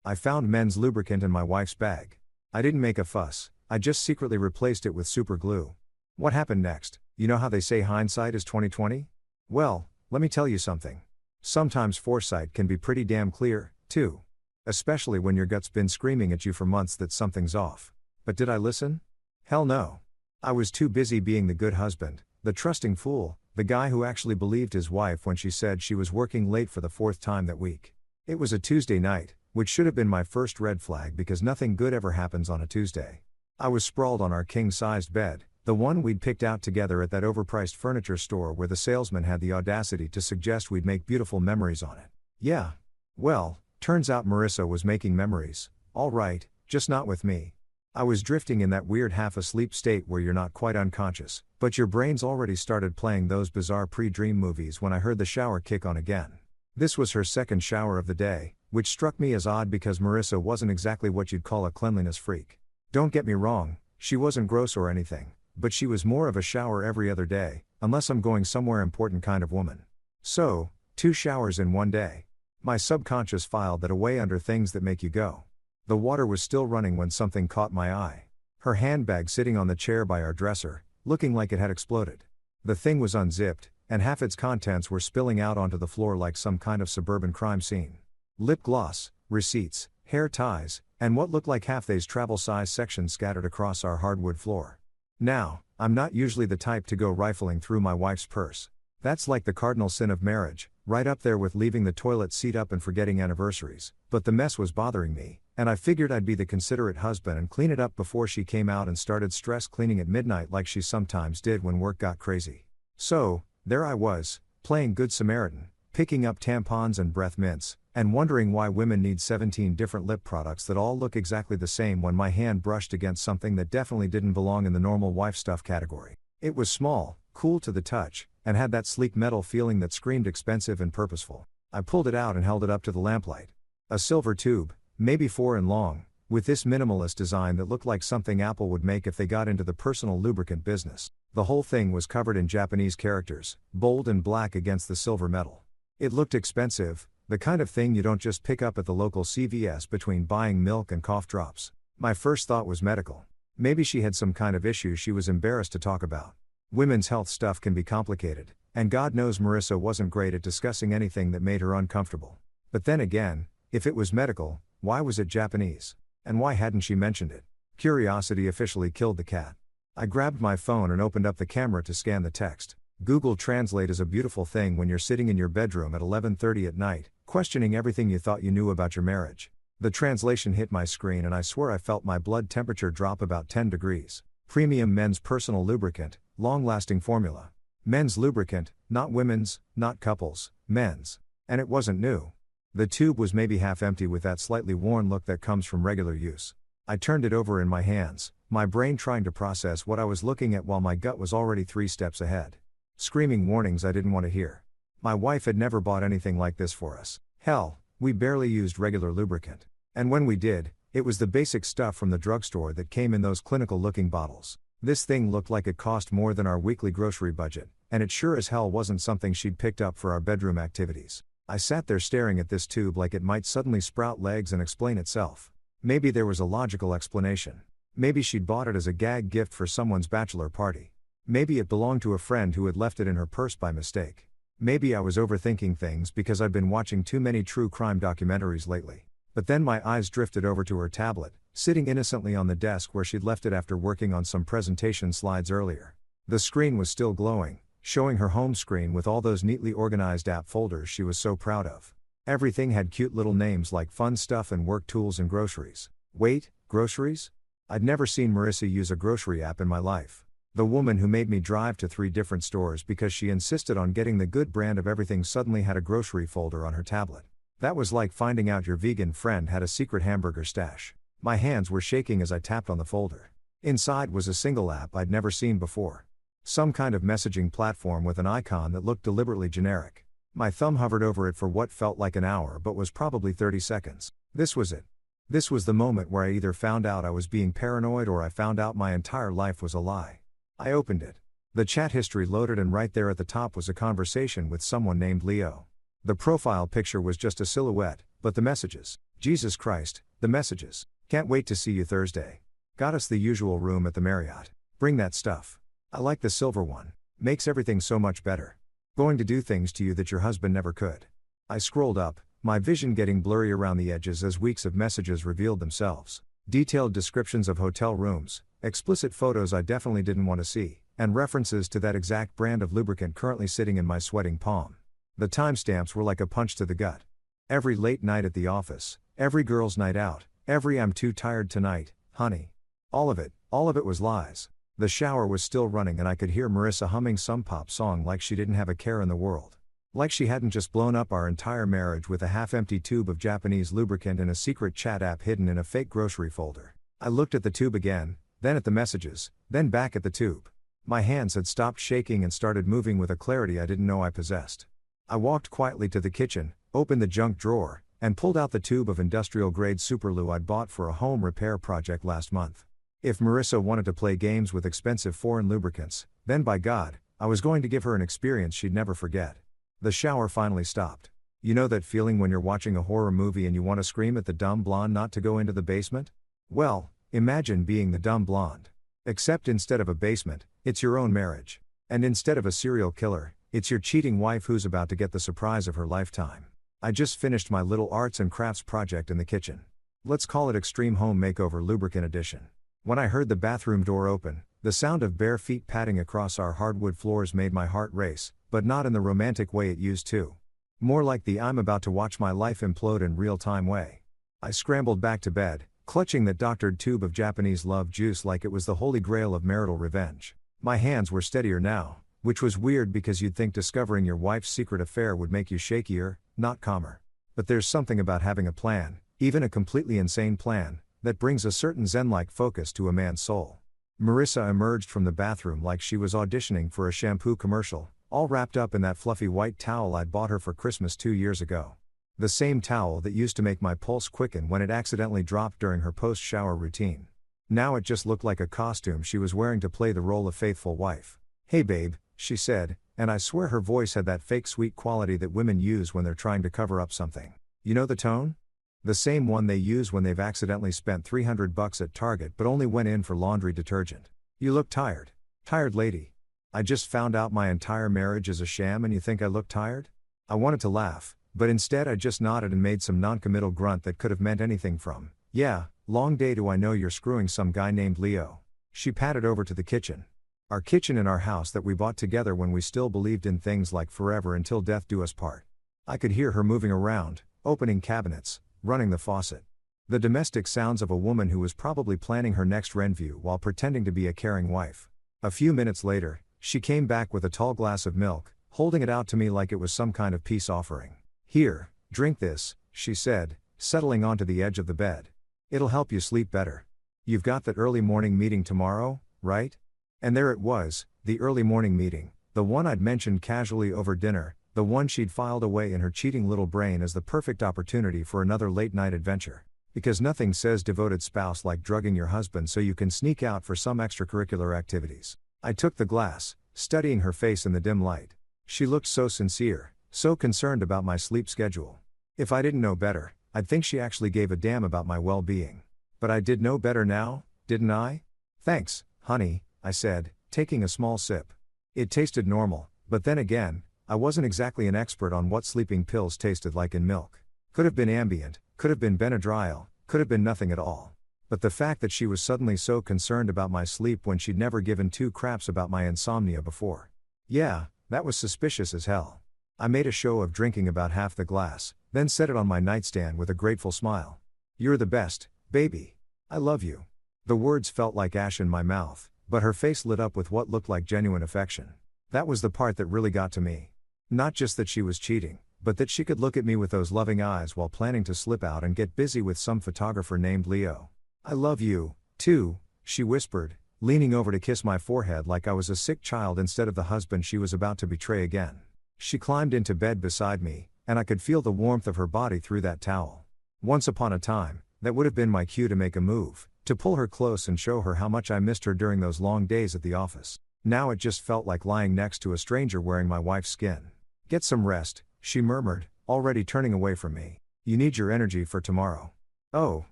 I found men's lubricant in my wife's bag. I didn't make a fuss, I just secretly replaced it with super glue. What happened next? You know how they say hindsight is 20/20? Well, let me tell you something. Sometimes foresight can be pretty damn clear, too. Especially when your gut's been screaming at you for months that something's off. But did I listen? Hell no. I was too busy being the good husband, the trusting fool, the guy who actually believed his wife when she said she was working late for the 4th time that week. It was a Tuesday night, which should have been my first red flag because nothing good ever happens on a Tuesday. I was sprawled on our king-sized bed, the one we'd picked out together at that overpriced furniture store where the salesman had the audacity to suggest we'd make beautiful memories on it. Yeah. Well, turns out Marissa was making memories, all right, just not with me. I was drifting in that weird half-asleep state where you're not quite unconscious, but your brain's already started playing those bizarre pre-dream movies when I heard the shower kick on again. This was her second shower of the day, which struck me as odd because Marissa wasn't exactly what you'd call a cleanliness freak. Don't get me wrong, she wasn't gross or anything, but she was more of a shower every other day, unless I'm going somewhere important kind of woman. So, 2 showers in one day. My subconscious filed that away under things that make you go. The water was still running when something caught my eye. Her handbag sitting on the chair by our dresser, looking like it had exploded. The thing was unzipped, and half its contents were spilling out onto the floor like some kind of suburban crime scene. Lip gloss, receipts, hair ties, and what looked like half they's travel size sections scattered across our hardwood floor. Now, I'm not usually the type to go rifling through my wife's purse. That's like the cardinal sin of marriage, right up there with leaving the toilet seat up and forgetting anniversaries, but the mess was bothering me, and I figured I'd be the considerate husband and clean it up before she came out and started stress cleaning at midnight like she sometimes did when work got crazy. So, there I was, playing Good Samaritan, picking up tampons and breath mints, and wondering why women need 17 different lip products that all look exactly the same when my hand brushed against something that definitely didn't belong in the normal wife stuff category. It was small, cool to the touch, and had that sleek metal feeling that screamed expensive and purposeful. I pulled it out and held it up to the lamplight. A silver tube, maybe 4 in long, with this minimalist design that looked like something Apple would make if they got into the personal lubricant business. The whole thing was covered in Japanese characters, bold and black against the silver metal. It looked expensive, the kind of thing you don't just pick up at the local CVS between buying milk and cough drops. My first thought was medical. Maybe she had some kind of issue she was embarrassed to talk about. Women's health stuff can be complicated, and God knows Marissa wasn't great at discussing anything that made her uncomfortable. But then again, if it was medical, why was it Japanese? And why hadn't she mentioned it? Curiosity officially killed the cat. I grabbed my phone and opened up the camera to scan the text. Google Translate is a beautiful thing when you're sitting in your bedroom at 11:30 at night, questioning everything you thought you knew about your marriage. The translation hit my screen and I swear I felt my blood temperature drop about 10 degrees. Premium men's personal lubricant, long-lasting formula. Men's lubricant, not women's, not couples, men's. And it wasn't new. The tube was maybe half empty with that slightly worn look that comes from regular use. I turned it over in my hands, my brain trying to process what I was looking at while my gut was already 3 steps ahead. Screaming warnings I didn't want to hear. My wife had never bought anything like this for us. Hell, we barely used regular lubricant. And when we did, it was the basic stuff from the drugstore that came in those clinical-looking bottles. This thing looked like it cost more than our weekly grocery budget, and it sure as hell wasn't something she'd picked up for our bedroom activities. I sat there staring at this tube like it might suddenly sprout legs and explain itself. Maybe there was a logical explanation. Maybe she'd bought it as a gag gift for someone's bachelor party. Maybe it belonged to a friend who had left it in her purse by mistake. Maybe I was overthinking things because I'd been watching too many true crime documentaries lately. But then my eyes drifted over to her tablet, sitting innocently on the desk where she'd left it after working on some presentation slides earlier. The screen was still glowing, showing her home screen with all those neatly organized app folders she was so proud of. Everything had cute little names like fun stuff and work tools and groceries. Wait, groceries? I'd never seen Marissa use a grocery app in my life. The woman who made me drive to 3 different stores because she insisted on getting the good brand of everything suddenly had a grocery folder on her tablet. That was like finding out your vegan friend had a secret hamburger stash. My hands were shaking as I tapped on the folder. Inside was a single app I'd never seen before. Some kind of messaging platform with an icon that looked deliberately generic. My thumb hovered over it for what felt like an hour but was probably 30 seconds. This was it. This was the moment where I either found out I was being paranoid or I found out my entire life was a lie. I opened it. The chat history loaded and right there at the top was a conversation with someone named Leo. The profile picture was just a silhouette, but the messages. Jesus Christ, the messages. Can't wait to see you Thursday. Got us the usual room at the Marriott. Bring that stuff. I like the silver one. Makes everything so much better. Going to do things to you that your husband never could. I scrolled up, my vision getting blurry around the edges as weeks of messages revealed themselves. Detailed descriptions of hotel rooms, explicit photos I definitely didn't want to see, and references to that exact brand of lubricant currently sitting in my sweating palm. The timestamps were like a punch to the gut. Every late night at the office, every girl's night out, every I'm too tired tonight, honey. All of it was lies. The shower was still running and I could hear Marissa humming some pop song like she didn't have a care in the world. Like she hadn't just blown up our entire marriage with a half-empty tube of Japanese lubricant in a secret chat app hidden in a fake grocery folder. I looked at the tube again, then at the messages, then back at the tube. My hands had stopped shaking and started moving with a clarity I didn't know I possessed. I walked quietly to the kitchen, opened the junk drawer, and pulled out the tube of industrial-grade superlube I'd bought for a home repair project last month. If Marissa wanted to play games with expensive foreign lubricants, then by God, I was going to give her an experience she'd never forget. The shower finally stopped. You know that feeling when you're watching a horror movie and you want to scream at the dumb blonde not to go into the basement? Well, imagine being the dumb blonde. Except instead of a basement, it's your own marriage. And instead of a serial killer, it's your cheating wife who's about to get the surprise of her lifetime. I just finished my little arts and crafts project in the kitchen. Let's call it Extreme Home Makeover Lubricant Edition. When I heard the bathroom door open, the sound of bare feet padding across our hardwood floors made my heart race, but not in the romantic way it used to. More like the I'm about to watch my life implode in real-time way. I scrambled back to bed, clutching that doctored tube of Japanese love juice like it was the holy grail of marital revenge. My hands were steadier now, which was weird because you'd think discovering your wife's secret affair would make you shakier, not calmer. But there's something about having a plan, even a completely insane plan, that brings a certain zen-like focus to a man's soul. Marissa emerged from the bathroom like she was auditioning for a shampoo commercial, all wrapped up in that fluffy white towel I'd bought her for Christmas 2 years ago. The same towel that used to make my pulse quicken when it accidentally dropped during her post-shower routine. Now it just looked like a costume she was wearing to play the role of faithful wife. "Hey babe," she said, and I swear her voice had that fake sweet quality that women use when they're trying to cover up something. You know the tone? The same one they use when they've accidentally spent $300 at Target but only went in for laundry detergent. "You look tired. Tired lady. I just found out my entire marriage is a sham and you think I look tired?" I wanted to laugh, but instead I just nodded and made some non-committal grunt that could have meant anything from, "Yeah, long day do I know you're screwing some guy named Leo." She padded over to the kitchen. Our kitchen in our house that we bought together when we still believed in things like forever until death do us part. I could hear her moving around, opening cabinets, running the faucet. The domestic sounds of a woman who was probably planning her next rent-view while pretending to be a caring wife. A few minutes later, she came back with a tall glass of milk, holding it out to me like it was some kind of peace offering. "Here, drink this," she said, settling onto the edge of the bed. "It'll help you sleep better. You've got that early morning meeting tomorrow, right?" And there it was, the early morning meeting, the one I'd mentioned casually over dinner, the one she'd filed away in her cheating little brain as the perfect opportunity for another late-night adventure. Because nothing says devoted spouse like drugging your husband so you can sneak out for some extracurricular activities. I took the glass, studying her face in the dim light. She looked so sincere, so concerned about my sleep schedule. If I didn't know better, I'd think she actually gave a damn about my well-being. But I did know better now, didn't I? "Thanks, honey," I said, taking a small sip. It tasted normal, but then again, I wasn't exactly an expert on what sleeping pills tasted like in milk. Could have been Ambient, could have been Benadryl, could have been nothing at all. But the fact that she was suddenly so concerned about my sleep when she'd never given two craps about my insomnia before. Yeah, that was suspicious as hell. I made a show of drinking about half the glass, then set it on my nightstand with a grateful smile. "You're the best, baby. I love you." The words felt like ash in my mouth, but her face lit up with what looked like genuine affection. That was the part that really got to me. Not just that she was cheating, but that she could look at me with those loving eyes while planning to slip out and get busy with some photographer named Leo. "I love you, too," she whispered, leaning over to kiss my forehead like I was a sick child instead of the husband she was about to betray again. She climbed into bed beside me, and I could feel the warmth of her body through that towel. Once upon a time, that would have been my cue to make a move, to pull her close and show her how much I missed her during those long days at the office. Now it just felt like lying next to a stranger wearing my wife's skin. "Get some rest," she murmured, already turning away from me. "You need your energy for tomorrow." Oh,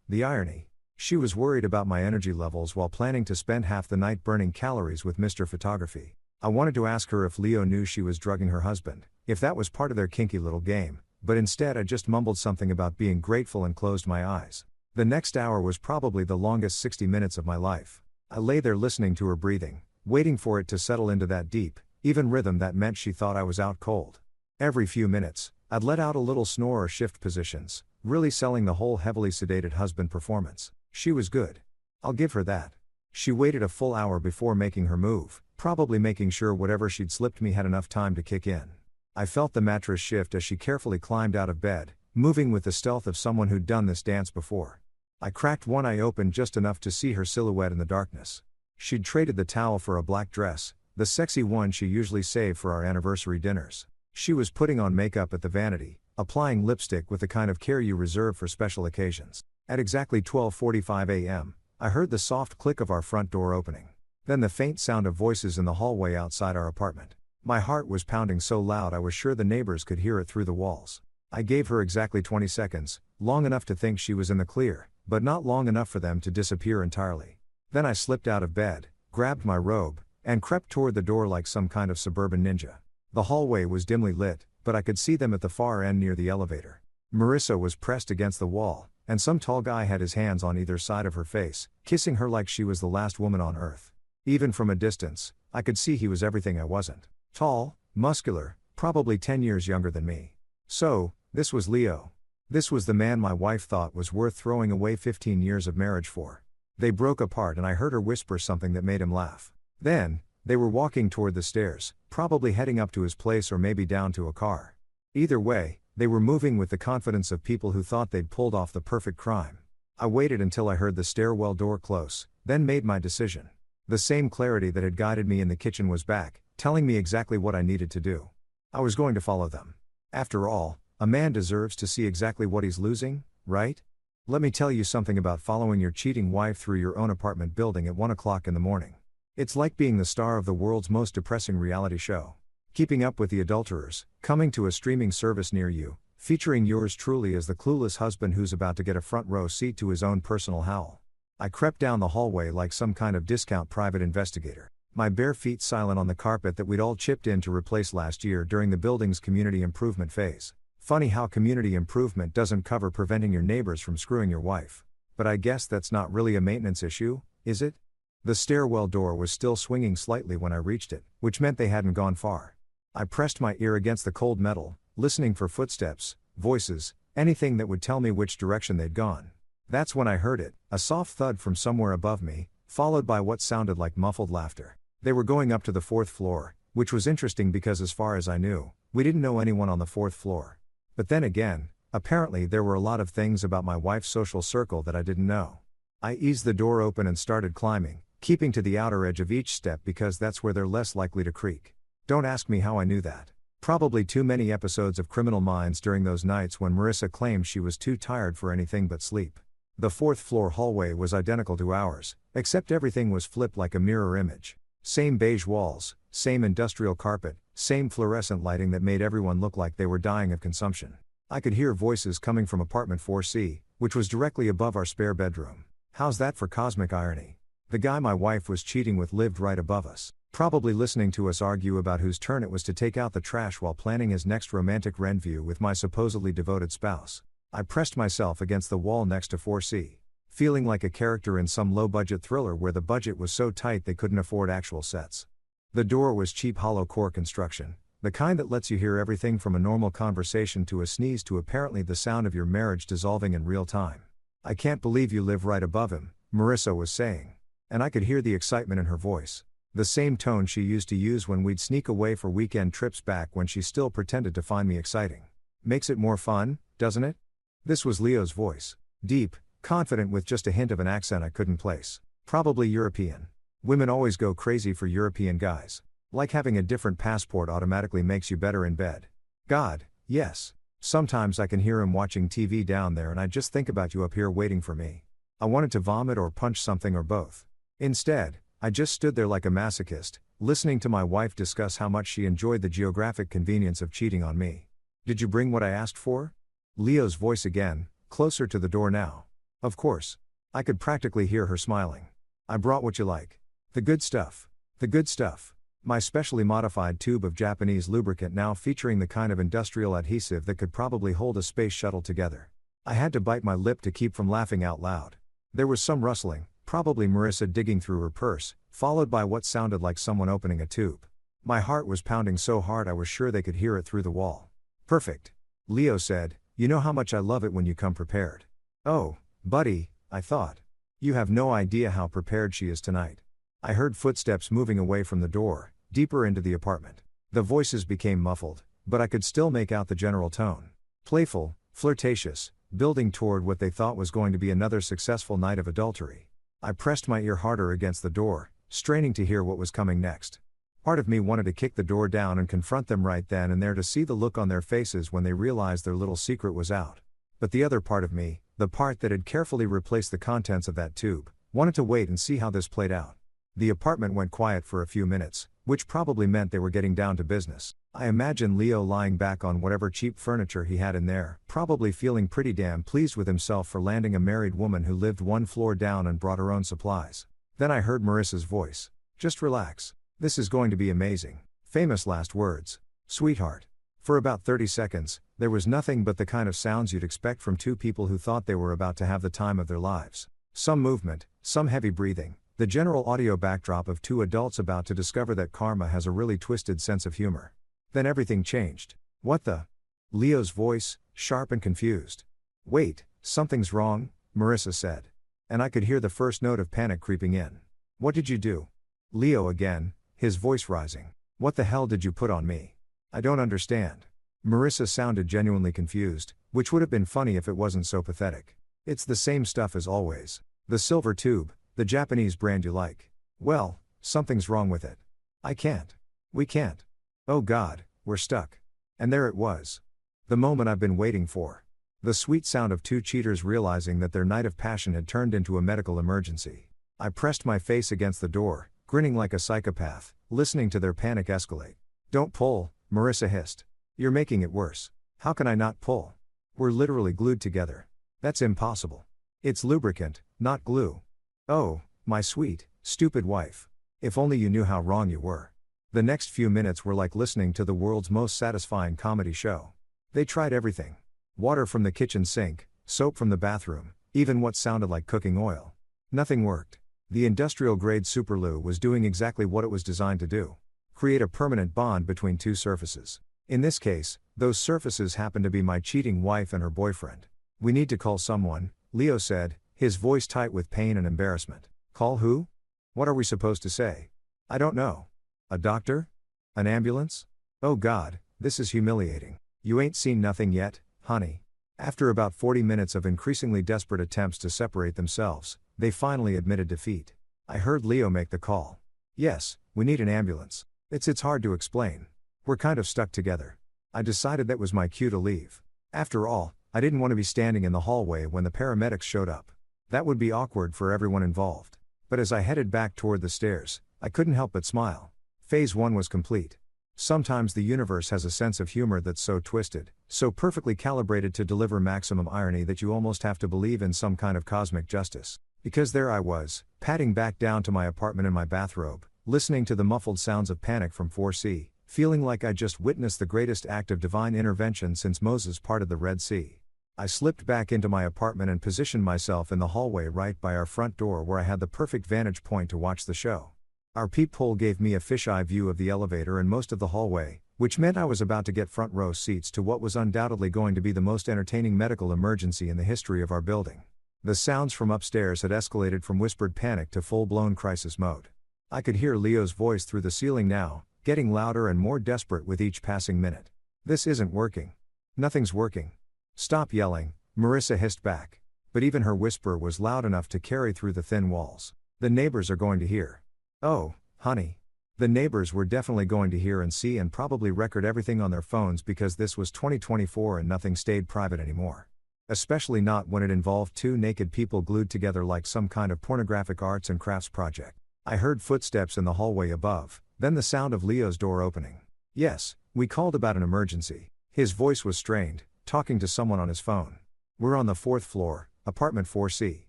the irony. She was worried about my energy levels while planning to spend half the night burning calories with Mr. Photography. I wanted to ask her if Leo knew she was drugging her husband, if that was part of their kinky little game, but instead I just mumbled something about being grateful and closed my eyes. The next hour was probably the longest 60 minutes of my life. I lay there listening to her breathing, waiting for it to settle into that deep, even rhythm that meant she thought I was out cold. Every few minutes, I'd let out a little snore or shift positions, really selling the whole heavily sedated husband performance. She was good. I'll give her that. She waited a full hour before making her move, probably making sure whatever she'd slipped me had enough time to kick in. I felt the mattress shift as she carefully climbed out of bed, moving with the stealth of someone who'd done this dance before. I cracked one eye open just enough to see her silhouette in the darkness. She'd traded the towel for a black dress, the sexy one she usually saved for our anniversary dinners. She was putting on makeup at the vanity, applying lipstick with the kind of care you reserve for special occasions. At exactly 12:45 a.m., I heard the soft click of our front door opening. Then the faint sound of voices in the hallway outside our apartment. My heart was pounding so loud I was sure the neighbors could hear it through the walls. I gave her exactly 20 seconds, long enough to think she was in the clear, but not long enough for them to disappear entirely. Then I slipped out of bed, grabbed my robe, and crept toward the door like some kind of suburban ninja. The hallway was dimly lit, but I could see them at the far end near the elevator. Marissa was pressed against the wall, and some tall guy had his hands on either side of her face, kissing her like she was the last woman on earth. Even from a distance, I could see he was everything I wasn't. Tall, muscular, probably 10 years younger than me. So, this was Leo. This was the man my wife thought was worth throwing away 15 years of marriage for. They broke apart and I heard her whisper something that made him laugh. Then, they were walking toward the stairs, probably heading up to his place or maybe down to a car. Either way, they were moving with the confidence of people who thought they'd pulled off the perfect crime. I waited until I heard the stairwell door close, then made my decision. The same clarity that had guided me in the kitchen was back, telling me exactly what I needed to do. I was going to follow them. After all, a man deserves to see exactly what he's losing, right? Let me tell you something about following your cheating wife through your own apartment building at 1 o'clock in the morning. It's like being the star of the world's most depressing reality show. Keeping Up with the Adulterers, coming to a streaming service near you, featuring yours truly as the clueless husband who's about to get a front row seat to his own personal howl. I crept down the hallway like some kind of discount private investigator, my bare feet silent on the carpet that we'd all chipped in to replace last year during the building's community improvement phase. Funny how community improvement doesn't cover preventing your neighbors from screwing your wife. But I guess that's not really a maintenance issue, is it? The stairwell door was still swinging slightly when I reached it, which meant they hadn't gone far. I pressed my ear against the cold metal, listening for footsteps, voices, anything that would tell me which direction they'd gone. That's when I heard it, a soft thud from somewhere above me, followed by what sounded like muffled laughter. They were going up to the 4th floor, which was interesting because as far as I knew, we didn't know anyone on the 4th floor. But then again, apparently there were a lot of things about my wife's social circle that I didn't know. I eased the door open and started climbing, keeping to the outer edge of each step because that's where they're less likely to creak. Don't ask me how I knew that. Probably too many episodes of Criminal Minds during those nights when Marissa claimed she was too tired for anything but sleep. The 4th floor hallway was identical to ours, except everything was flipped like a mirror image. Same beige walls, same industrial carpet, same fluorescent lighting that made everyone look like they were dying of consumption. I could hear voices coming from apartment 4C, which was directly above our spare bedroom. How's that for cosmic irony? The guy my wife was cheating with lived right above us, probably listening to us argue about whose turn it was to take out the trash while planning his next romantic rendezvous with my supposedly devoted spouse. I pressed myself against the wall next to 4C, feeling like a character in some low-budget thriller where the budget was so tight they couldn't afford actual sets. The door was cheap hollow core construction, the kind that lets you hear everything from a normal conversation to a sneeze to apparently the sound of your marriage dissolving in real time. "I can't believe you live right above him," Marissa was saying. And I could hear the excitement in her voice. The same tone she used to use when we'd sneak away for weekend trips back when she still pretended to find me exciting. Makes it more fun, doesn't it? This was Leo's voice. Deep, confident with just a hint of an accent I couldn't place. Probably European. Women always go crazy for European guys. Like having a different passport automatically makes you better in bed. God, yes. Sometimes I can hear him watching TV down there and I just think about you up here waiting for me. I wanted to vomit or punch something or both. Instead, I just stood there like a masochist, listening to my wife discuss how much she enjoyed the geographic convenience of cheating on me. "Did you bring what I asked for?" Leo's voice again, closer to the door now. Of course. I could practically hear her smiling. I brought what you like. The good stuff. The good stuff. My specially modified tube of Japanese lubricant, now featuring the kind of industrial adhesive that could probably hold a space shuttle together. I had to bite my lip to keep from laughing out loud. There was some rustling, probably Marissa digging through her purse, followed by what sounded like someone opening a tube. My heart was pounding so hard I was sure they could hear it through the wall. Perfect. Leo said, "You know how much I love it when you come prepared." Oh, buddy, I thought. You have no idea how prepared she is tonight. I heard footsteps moving away from the door, deeper into the apartment. The voices became muffled, but I could still make out the general tone. Playful, flirtatious, building toward what they thought was going to be another successful night of adultery. I pressed my ear harder against the door, straining to hear what was coming next. Part of me wanted to kick the door down and confront them right then and there to see the look on their faces when they realized their little secret was out. But the other part of me, the part that had carefully replaced the contents of that tube, wanted to wait and see how this played out. The apartment went quiet for a few minutes, which probably meant they were getting down to business. I imagine Leo lying back on whatever cheap furniture he had in there, probably feeling pretty damn pleased with himself for landing a married woman who lived one floor down and brought her own supplies. Then I heard Marissa's voice. "Just relax. This is going to be amazing." Famous last words. Sweetheart. For about 30 seconds, there was nothing but the kind of sounds you'd expect from two people who thought they were about to have the time of their lives. Some movement, some heavy breathing, the general audio backdrop of two adults about to discover that karma has a really twisted sense of humor. Then everything changed. "What the?" Leo's voice, sharp and confused. "Wait, something's wrong," Marissa said. And I could hear the first note of panic creeping in. "What did you do?" Leo again, his voice rising. "What the hell did you put on me? I don't understand." Marissa sounded genuinely confused, which would have been funny if it wasn't so pathetic. "It's the same stuff as always. The silver tube, the Japanese brand you like." "Well, something's wrong with it. I can't. We can't. Oh God, we're stuck." And there it was. The moment I've been waiting for. The sweet sound of two cheaters realizing that their night of passion had turned into a medical emergency. I pressed my face against the door, grinning like a psychopath, listening to their panic escalate. "Don't pull," Marissa hissed. "You're making it worse. How can I not pull? We're literally glued together. That's impossible. It's lubricant, not glue." "Oh, my sweet, stupid wife. If only you knew how wrong you were." The next few minutes were like listening to the world's most satisfying comedy show. They tried everything. Water from the kitchen sink, soap from the bathroom, even what sounded like cooking oil. Nothing worked. The industrial-grade superlube was doing exactly what it was designed to do. Create a permanent bond between two surfaces. In this case, those surfaces happened to be my cheating wife and her boyfriend. "We need to call someone," Leo said, his voice tight with pain and embarrassment. "Call who? What are we supposed to say?" "I don't know. A doctor? An ambulance? Oh God, this is humiliating. You ain't seen nothing yet, honey." After about 40 minutes of increasingly desperate attempts to separate themselves, they finally admitted defeat. I heard Leo make the call. "Yes, we need an ambulance. It's hard to explain. We're kind of stuck together." I decided that was my cue to leave. After all, I didn't want to be standing in the hallway when the paramedics showed up. That would be awkward for everyone involved. But as I headed back toward the stairs, I couldn't help but smile. Phase 1 was complete. Sometimes the universe has a sense of humor that's so twisted, so perfectly calibrated to deliver maximum irony that you almost have to believe in some kind of cosmic justice. Because there I was, padding back down to my apartment in my bathrobe, listening to the muffled sounds of panic from 4C, feeling like I just witnessed the greatest act of divine intervention since Moses parted the Red Sea. I slipped back into my apartment and positioned myself in the hallway right by our front door where I had the perfect vantage point to watch the show. Our peephole gave me a fisheye view of the elevator and most of the hallway, which meant I was about to get front row seats to what was undoubtedly going to be the most entertaining medical emergency in the history of our building. The sounds from upstairs had escalated from whispered panic to full-blown crisis mode. I could hear Leo's voice through the ceiling now, getting louder and more desperate with each passing minute. "This isn't working. Nothing's working. Stop yelling," Marissa hissed back. But even her whisper was loud enough to carry through the thin walls. "The neighbors are going to hear." Oh, honey. The neighbors were definitely going to hear and see and probably record everything on their phones because this was 2024 and nothing stayed private anymore. Especially not when it involved two naked people glued together like some kind of pornographic arts and crafts project. I heard footsteps in the hallway above, then the sound of Leo's door opening. "Yes, we called about an emergency." His voice was strained, talking to someone on his phone. "We're on the 4th floor, Apartment 4C.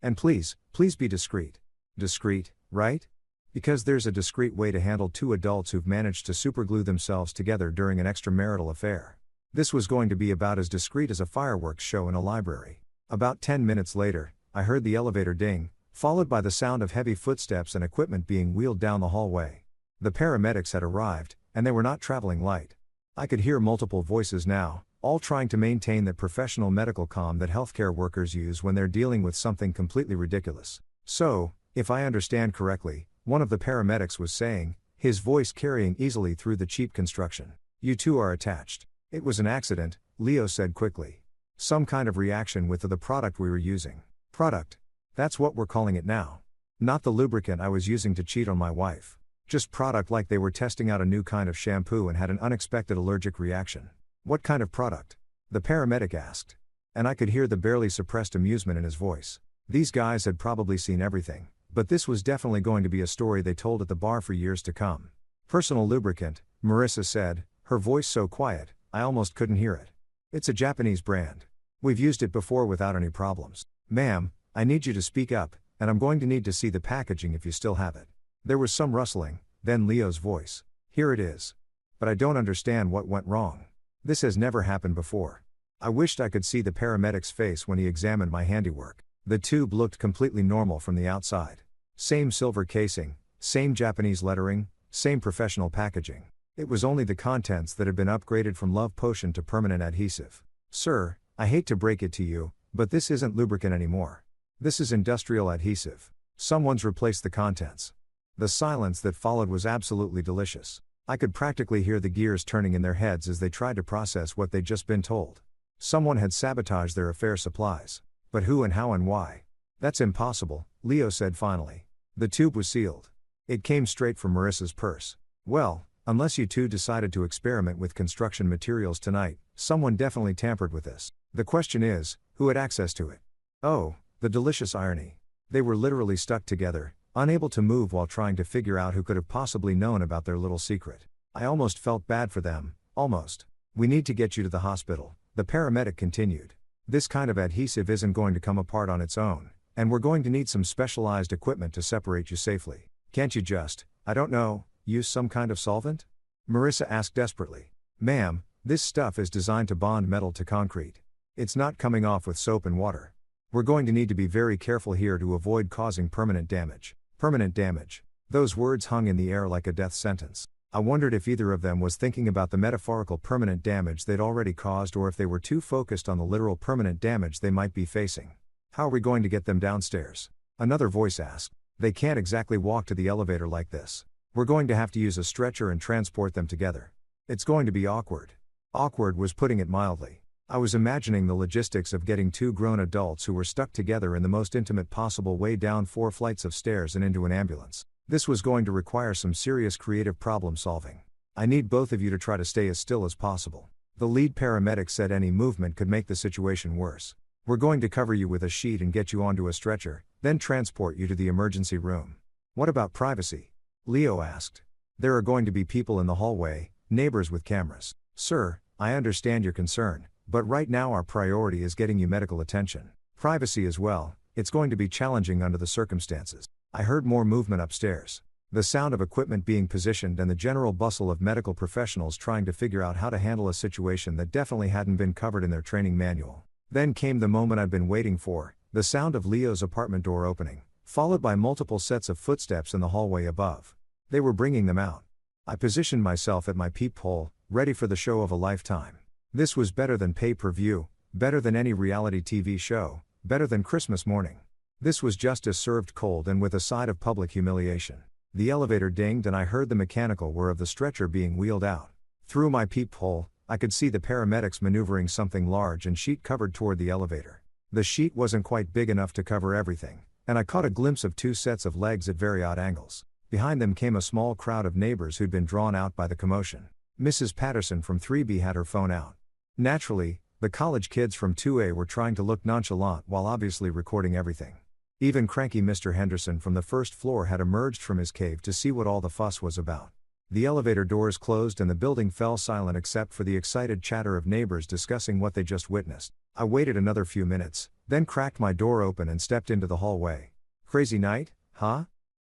And please be discreet. Discreet, right? Because there's a discreet way to handle two adults who've managed to superglue themselves together during an extramarital affair. This was going to be about as discreet as a fireworks show in a library. About 10 minutes later, I heard the elevator ding, followed by the sound of heavy footsteps and equipment being wheeled down the hallway. The paramedics had arrived, and they were not traveling light. I could hear multiple voices now, all trying to maintain that professional medical calm that healthcare workers use when they're dealing with something completely ridiculous. So, if I understand correctly, one of the paramedics was saying, his voice carrying easily through the cheap construction, "You two are attached." "It was an accident," Leo said quickly. "Some kind of reaction with the product we were using." "Product? That's what we're calling it now. Not the lubricant I was using to cheat on my wife. Just product, like they were testing out a new kind of shampoo and had an unexpected allergic reaction." "What kind of product?" the paramedic asked. And I could hear the barely suppressed amusement in his voice. These guys had probably seen everything, but this was definitely going to be a story they told at the bar for years to come. "Personal lubricant," Marissa said, her voice so quiet, I almost couldn't hear it. "It's a Japanese brand. We've used it before without any problems." "Ma'am, I need you to speak up, and I'm going to need to see the packaging if you still have it." There was some rustling, then Leo's voice. "Here it is. But I don't understand what went wrong. This has never happened before." I wished I could see the paramedic's face when he examined my handiwork. The tube looked completely normal from the outside. Same silver casing, same Japanese lettering, same professional packaging. It was only the contents that had been upgraded from love potion to permanent adhesive. "Sir, I hate to break it to you, but this isn't lubricant anymore. This is industrial adhesive. Someone's replaced the contents." The silence that followed was absolutely delicious. I could practically hear the gears turning in their heads as they tried to process what they'd just been told. Someone had sabotaged their affair supplies. But who and how and why? "That's impossible," Leo said finally. The tube was sealed. It came straight from Marissa's purse. "Well, unless you two decided to experiment with construction materials tonight, someone definitely tampered with this. The question is, who had access to it?" Oh, the delicious irony. They were literally stuck together, unable to move while trying to figure out who could have possibly known about their little secret. I almost felt bad for them, almost. "We need to get you to the hospital," the paramedic continued. "This kind of adhesive isn't going to come apart on its own, and we're going to need some specialized equipment to separate you safely. Can't you just, I don't know, use some kind of solvent?" Marissa asked desperately. "Ma'am, this stuff is designed to bond metal to concrete. It's not coming off with soap and water. We're going to need to be very careful here to avoid causing permanent damage." Permanent damage. Those words hung in the air like a death sentence. I wondered if either of them was thinking about the metaphorical permanent damage they'd already caused, or if they were too focused on the literal permanent damage they might be facing. "How are we going to get them downstairs?" another voice asked. "They can't exactly walk to the elevator like this. We're going to have to use a stretcher and transport them together. It's going to be awkward." Awkward was putting it mildly. I was imagining the logistics of getting two grown adults who were stuck together in the most intimate possible way down 4 flights of stairs and into an ambulance. This was going to require some serious creative problem solving. "I need both of you to try to stay as still as possible." The lead paramedic said any movement could make the situation worse. "We're going to cover you with a sheet and get you onto a stretcher, then transport you to the emergency room." "What about privacy?" Leo asked. "There are going to be people in the hallway, neighbors with cameras." "Sir, I understand your concern, but right now our priority is getting you medical attention. Privacy as well, it's going to be challenging under the circumstances." I heard more movement upstairs. The sound of equipment being positioned and the general bustle of medical professionals trying to figure out how to handle a situation that definitely hadn't been covered in their training manual. Then came the moment I'd been waiting for, the sound of Leo's apartment door opening, followed by multiple sets of footsteps in the hallway above. They were bringing them out. I positioned myself at my peephole, ready for the show of a lifetime. This was better than pay-per-view, better than any reality TV show, better than Christmas morning. This was justice served cold and with a side of public humiliation. The elevator dinged and I heard the mechanical whir of the stretcher being wheeled out. Through my peephole, I could see the paramedics maneuvering something large and sheet-covered toward the elevator. The sheet wasn't quite big enough to cover everything, and I caught a glimpse of 2 sets of legs at very odd angles. Behind them came a small crowd of neighbors who'd been drawn out by the commotion. Mrs. Patterson from 3B had her phone out. Naturally, the college kids from 2A were trying to look nonchalant while obviously recording everything. Even cranky Mr. Henderson from the first floor had emerged from his cave to see what all the fuss was about. The elevator doors closed and the building fell silent except for the excited chatter of neighbors discussing what they just witnessed. I waited another few minutes, Then cracked my door open and stepped into the hallway. Crazy night, huh?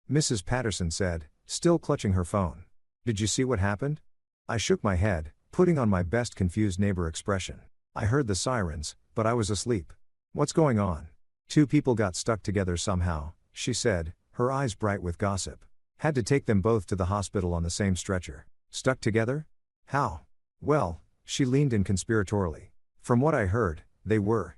Mrs. Patterson said, still clutching her phone. Did you see what happened? I shook my head, putting on my best confused neighbor expression. I heard the sirens, but I was asleep. What's going on? Two people got stuck together somehow, she said, her eyes bright with gossip. Had to take them both to the hospital on the same stretcher. Stuck together? How? Well, she leaned in conspiratorially. From what I heard, they were,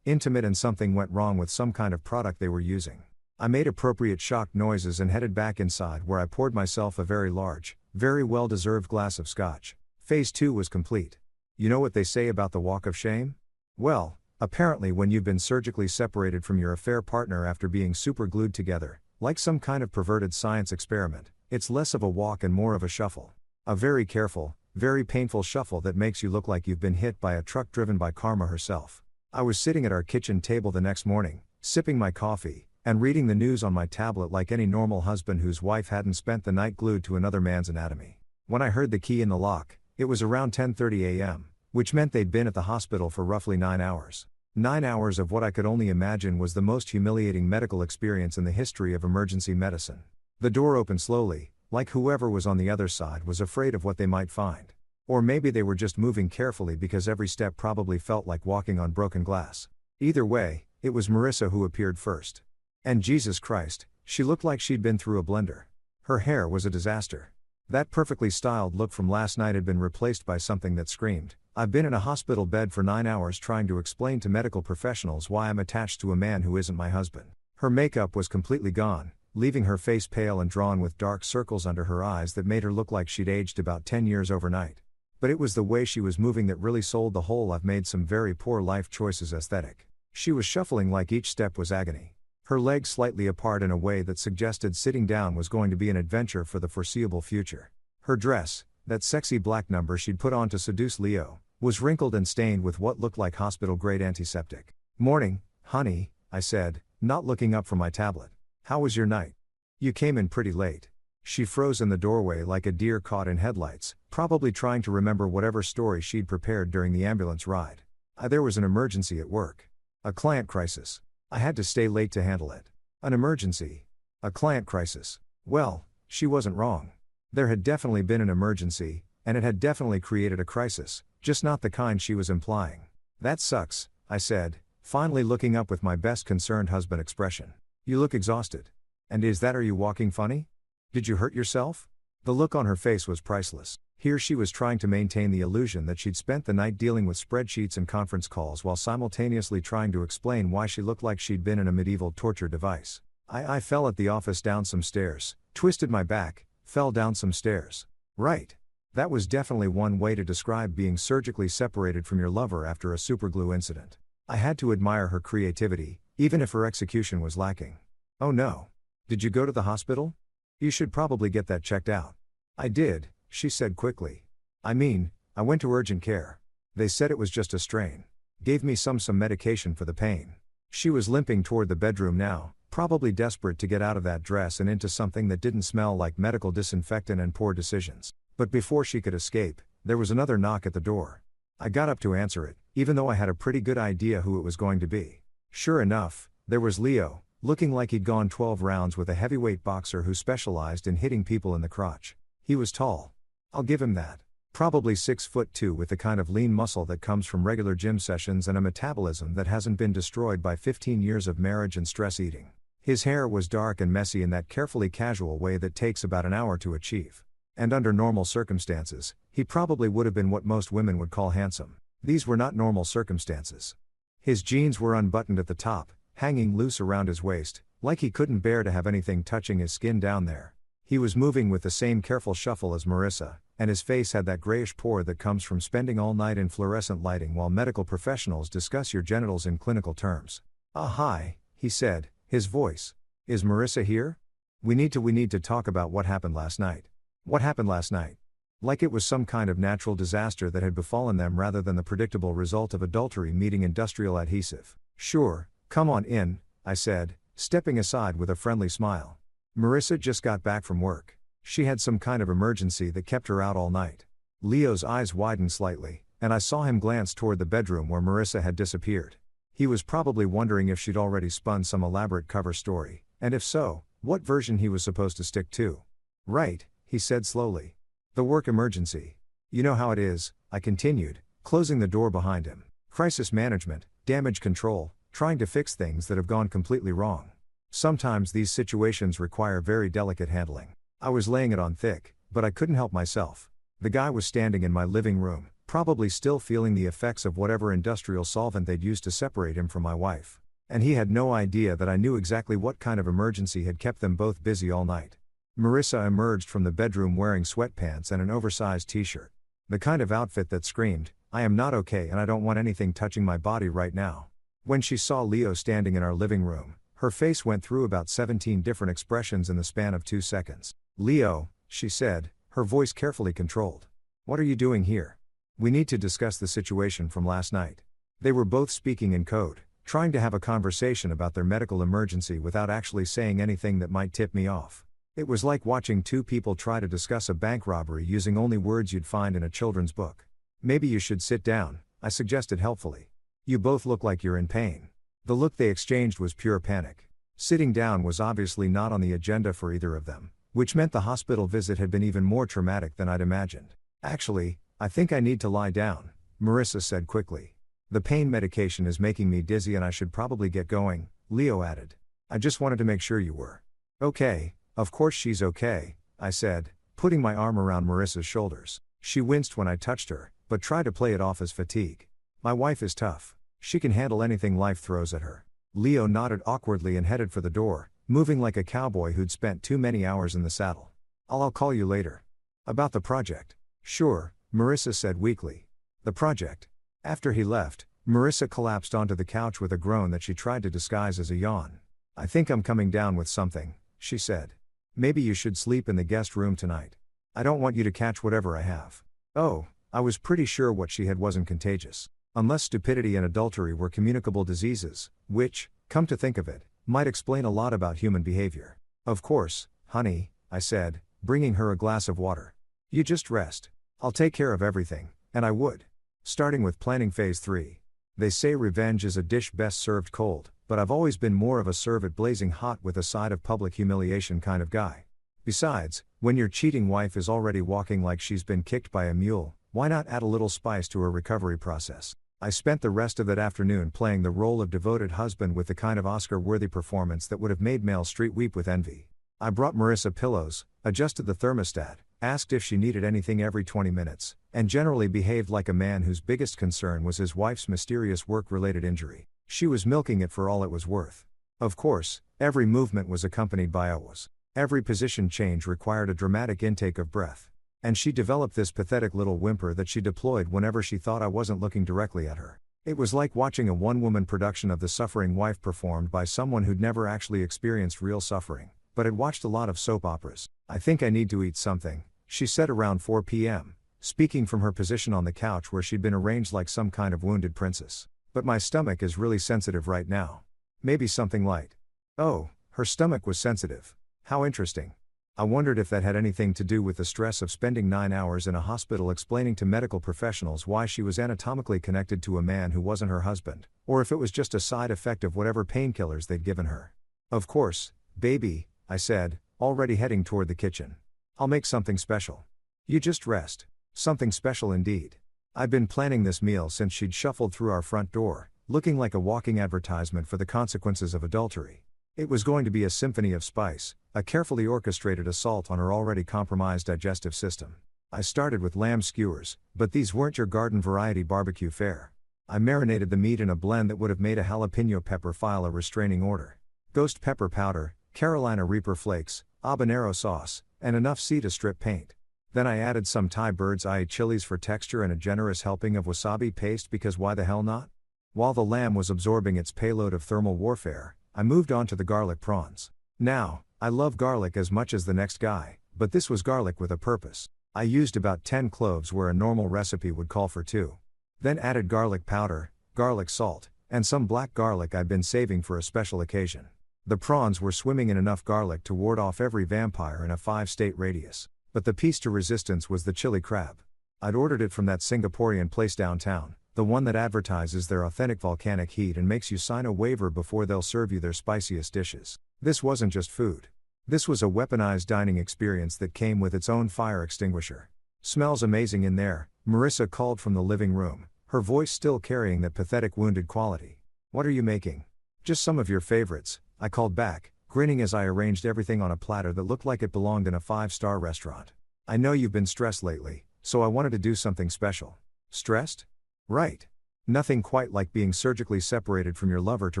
intimate and something went wrong with some kind of product they were using. I made appropriate shocked noises and headed back inside where I poured myself a very large, very well-deserved glass of scotch. Phase 2 was complete. You know what they say about the walk of shame? Well, apparently when you've been surgically separated from your affair partner after being super glued together, like some kind of perverted science experiment, it's less of a walk and more of a shuffle. A very careful, very painful shuffle that makes you look like you've been hit by a truck driven by karma herself. I was sitting at our kitchen table the next morning, sipping my coffee, and reading the news on my tablet like any normal husband whose wife hadn't spent the night glued to another man's anatomy. When I heard the key in the lock, it was around 10:30 a.m., which meant they'd been at the hospital for roughly 9 hours. 9 hours of what I could only imagine was the most humiliating medical experience in the history of emergency medicine. The door opened slowly, like whoever was on the other side was afraid of what they might find. Or maybe they were just moving carefully because every step probably felt like walking on broken glass. Either way, it was Marissa who appeared first. And Jesus Christ, she looked like she'd been through a blender. Her hair was a disaster. That perfectly styled look from last night had been replaced by something that screamed, I've been in a hospital bed for 9 hours trying to explain to medical professionals why I'm attached to a man who isn't my husband. Her makeup was completely gone, leaving her face pale and drawn with dark circles under her eyes that made her look like she'd aged about 10 years overnight. But it was the way she was moving that really sold the whole "I've made some very poor life choices" aesthetic. She was shuffling like each step was agony. Her legs slightly apart in a way that suggested sitting down was going to be an adventure for the foreseeable future. Her dress, that sexy black number she'd put on to seduce Leo, was wrinkled and stained with what looked like hospital-grade antiseptic. "Morning, honey," I said, not looking up from my tablet. "How was your night? You came in pretty late." She froze in the doorway like a deer caught in headlights, probably trying to remember whatever story she'd prepared during the ambulance ride. There was an emergency at work. A client crisis. I had to stay late to handle it. An emergency. A client crisis. Well, she wasn't wrong. There had definitely been an emergency, and it had definitely created a crisis, just not the kind she was implying. "That sucks," I said, finally looking up with my best concerned husband expression. "You look exhausted. And are you walking funny? Did you hurt yourself?" The look on her face was priceless. Here she was trying to maintain the illusion that she'd spent the night dealing with spreadsheets and conference calls while simultaneously trying to explain why she looked like she'd been in a medieval torture device. I fell at the office down some stairs, twisted my back, fell down some stairs. Right. That was definitely one way to describe being surgically separated from your lover after a superglue incident. I had to admire her creativity, even if her execution was lacking. "Oh no. Did you go to the hospital? You should probably get that checked out." "I did," she said quickly. I went to urgent care. They said it was just a strain. Gave me some medication for the pain." She was limping toward the bedroom now, probably desperate to get out of that dress and into something that didn't smell like medical disinfectant and poor decisions. But before she could escape, there was another knock at the door. I got up to answer it, even though I had a pretty good idea who it was going to be. Sure enough, there was Leo, looking like he'd gone 12 rounds with a heavyweight boxer who specialized in hitting people in the crotch. He was tall. I'll give him that. Probably 6'2" with the kind of lean muscle that comes from regular gym sessions and a metabolism that hasn't been destroyed by 15 years of marriage and stress eating. His hair was dark and messy in that carefully casual way that takes about an hour to achieve. And under normal circumstances, he probably would have been what most women would call handsome. These were not normal circumstances. His jeans were unbuttoned at the top, hanging loose around his waist, like he couldn't bear to have anything touching his skin down there. He was moving with the same careful shuffle as Marissa, and his face had that grayish pore that comes from spending all night in fluorescent lighting while medical professionals discuss your genitals in clinical terms. Hi," he said, his voice. "Is Marissa here? We need to talk about what happened last night." "What happened last night?" Like it was some kind of natural disaster that had befallen them rather than the predictable result of adultery meeting industrial adhesive. "Sure, come on in," I said, stepping aside with a friendly smile. Marissa just got back from work. She had some kind of emergency that kept her out all night. Leo's eyes widened slightly, and I saw him glance toward the bedroom where Marissa had disappeared. He was probably wondering if she'd already spun some elaborate cover story, and if so, what version he was supposed to stick to. Right, he said slowly. The work emergency. You know how it is, I continued, closing the door behind him. Crisis management, damage control, trying to fix things that have gone completely wrong. Sometimes these situations require very delicate handling. I was laying it on thick, but I couldn't help myself. The guy was standing in my living room, probably still feeling the effects of whatever industrial solvent they'd used to separate him from my wife. And he had no idea that I knew exactly what kind of emergency had kept them both busy all night. Marissa emerged from the bedroom wearing sweatpants and an oversized t-shirt. The kind of outfit that screamed, "I am not okay and I don't want anything touching my body right now." When she saw Leo standing in our living room, her face went through about 17 different expressions in the span of 2 seconds. "Leo," she said, her voice carefully controlled. "What are you doing here? We need to discuss the situation from last night." They were both speaking in code, trying to have a conversation about their medical emergency without actually saying anything that might tip me off. It was like watching two people try to discuss a bank robbery using only words you'd find in a children's book. "Maybe you should sit down," I suggested helpfully. "You both look like you're in pain." The look they exchanged was pure panic. Sitting down was obviously not on the agenda for either of them, which meant the hospital visit had been even more traumatic than I'd imagined. "Actually, I think I need to lie down," Marissa said quickly. "The pain medication is making me dizzy and I should probably get going," Leo added. "I just wanted to make sure you were okay." "Of course she's okay," I said, putting my arm around Marissa's shoulders. She winced when I touched her, but tried to play it off as fatigue. "My wife is tough. She can handle anything life throws at her." Leo nodded awkwardly and headed for the door, moving like a cowboy who'd spent too many hours in the saddle. I'll call you later." "About the project?" "Sure," Marissa said weakly. "The project." After he left, Marissa collapsed onto the couch with a groan that she tried to disguise as a yawn. "I think I'm coming down with something," she said. "Maybe you should sleep in the guest room tonight. I don't want you to catch whatever I have." Oh, I was pretty sure what she had wasn't contagious. Unless stupidity and adultery were communicable diseases, which, come to think of it, might explain a lot about human behavior. "Of course, honey," I said, bringing her a glass of water. "You just rest. I'll take care of everything," and I would. Starting with planning phase 3. They say revenge is a dish best served cold, but I've always been more of a serve it blazing hot with a side of public humiliation kind of guy. Besides, when your cheating wife is already walking like she's been kicked by a mule, why not add a little spice to her recovery process? I spent the rest of that afternoon playing the role of devoted husband with the kind of Oscar-worthy performance that would have made Meryl Streep weep with envy. I brought Marissa pillows, adjusted the thermostat, asked if she needed anything every 20 minutes, and generally behaved like a man whose biggest concern was his wife's mysterious work-related injury. She was milking it for all it was worth. Of course, every movement was accompanied by a "was." Every position change required a dramatic intake of breath. And she developed this pathetic little whimper that she deployed whenever she thought I wasn't looking directly at her. It was like watching a one-woman production of The Suffering Wife performed by someone who'd never actually experienced real suffering, but had watched a lot of soap operas. "I think I need to eat something," she said around 4 p.m., speaking from her position on the couch where she'd been arranged like some kind of wounded princess. "But my stomach is really sensitive right now. Maybe something light." Oh, her stomach was sensitive. How interesting. I wondered if that had anything to do with the stress of spending 9 hours in a hospital explaining to medical professionals why she was anatomically connected to a man who wasn't her husband, or if it was just a side effect of whatever painkillers they'd given her. "Of course, baby," I said, already heading toward the kitchen. "I'll make something special. You just rest." Something special indeed. I'd been planning this meal since she'd shuffled through our front door, looking like a walking advertisement for the consequences of adultery. It was going to be a symphony of spice, a carefully orchestrated assault on her already compromised digestive system. I started with lamb skewers, but these weren't your garden variety barbecue fare. I marinated the meat in a blend that would have made a jalapeno pepper file a restraining order. Ghost pepper powder, Carolina Reaper flakes, habanero sauce, and enough sea to strip paint. Then I added some Thai bird's eye chilies for texture and a generous helping of wasabi paste because why the hell not? While the lamb was absorbing its payload of thermal warfare, I moved on to the garlic prawns. Now, I love garlic as much as the next guy, but this was garlic with a purpose. I used about 10 cloves where a normal recipe would call for 2. Then added garlic powder, garlic salt, and some black garlic I'd been saving for a special occasion. The prawns were swimming in enough garlic to ward off every vampire in a 5-state radius. But the piece to resistance was the chili crab. I'd ordered it from that Singaporean place downtown, The one that advertises their authentic volcanic heat and makes you sign a waiver before they'll serve you their spiciest dishes. This wasn't just food. This was a weaponized dining experience that came with its own fire extinguisher. "Smells amazing in there," Marissa called from the living room, her voice still carrying that pathetic wounded quality. "What are you making?" "Just some of your favorites," I called back, grinning as I arranged everything on a platter that looked like it belonged in a 5-star restaurant. "I know you've been stressed lately, so I wanted to do something special." "Stressed?" "Right. Nothing quite like being surgically separated from your lover to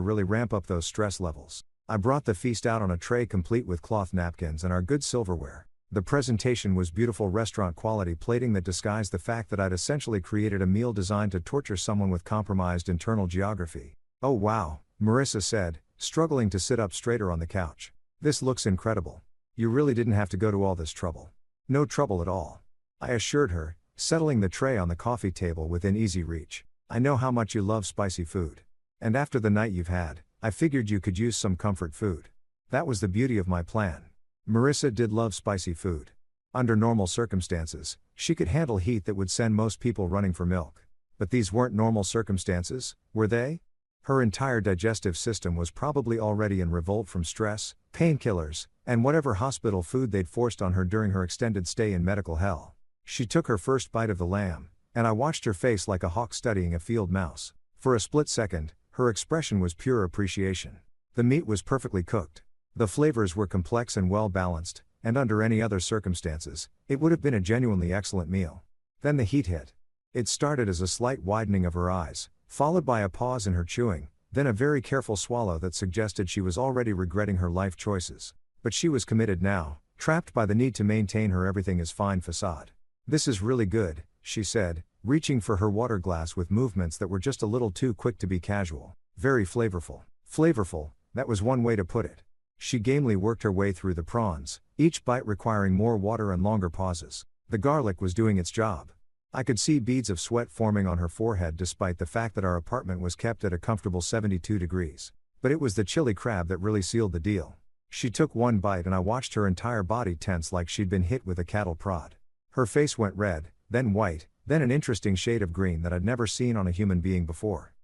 really ramp up those stress levels." I brought the feast out on a tray complete with cloth napkins and our good silverware. The presentation was beautiful restaurant quality plating that disguised the fact that I'd essentially created a meal designed to torture someone with compromised internal geography. "Oh wow," Marissa said, struggling to sit up straighter on the couch. "This looks incredible. You really didn't have to go to all this trouble." "No trouble at all," I assured her, settling the tray on the coffee table within easy reach. "I know how much you love spicy food. And after the night you've had, I figured you could use some comfort food." That was the beauty of my plan. Marissa did love spicy food. Under normal circumstances, she could handle heat that would send most people running for milk. But these weren't normal circumstances, were they? Her entire digestive system was probably already in revolt from stress, painkillers, and whatever hospital food they'd forced on her during her extended stay in medical hell. She took her first bite of the lamb, and I watched her face like a hawk studying a field mouse. For a split second, her expression was pure appreciation. The meat was perfectly cooked. The flavors were complex and well balanced, and under any other circumstances, it would have been a genuinely excellent meal. Then the heat hit. It started as a slight widening of her eyes, followed by a pause in her chewing, then a very careful swallow that suggested she was already regretting her life choices. But she was committed now, trapped by the need to maintain her everything is fine facade. "This is really good," she said, reaching for her water glass with movements that were just a little too quick to be casual. "Very flavorful." Flavorful, that was one way to put it. She gamely worked her way through the prawns, each bite requiring more water and longer pauses. The garlic was doing its job. I could see beads of sweat forming on her forehead despite the fact that our apartment was kept at a comfortable 72 degrees. But it was the chili crab that really sealed the deal. She took one bite and I watched her entire body tense like she'd been hit with a cattle prod. Her face went red, then white, then an interesting shade of green that I'd never seen on a human being before.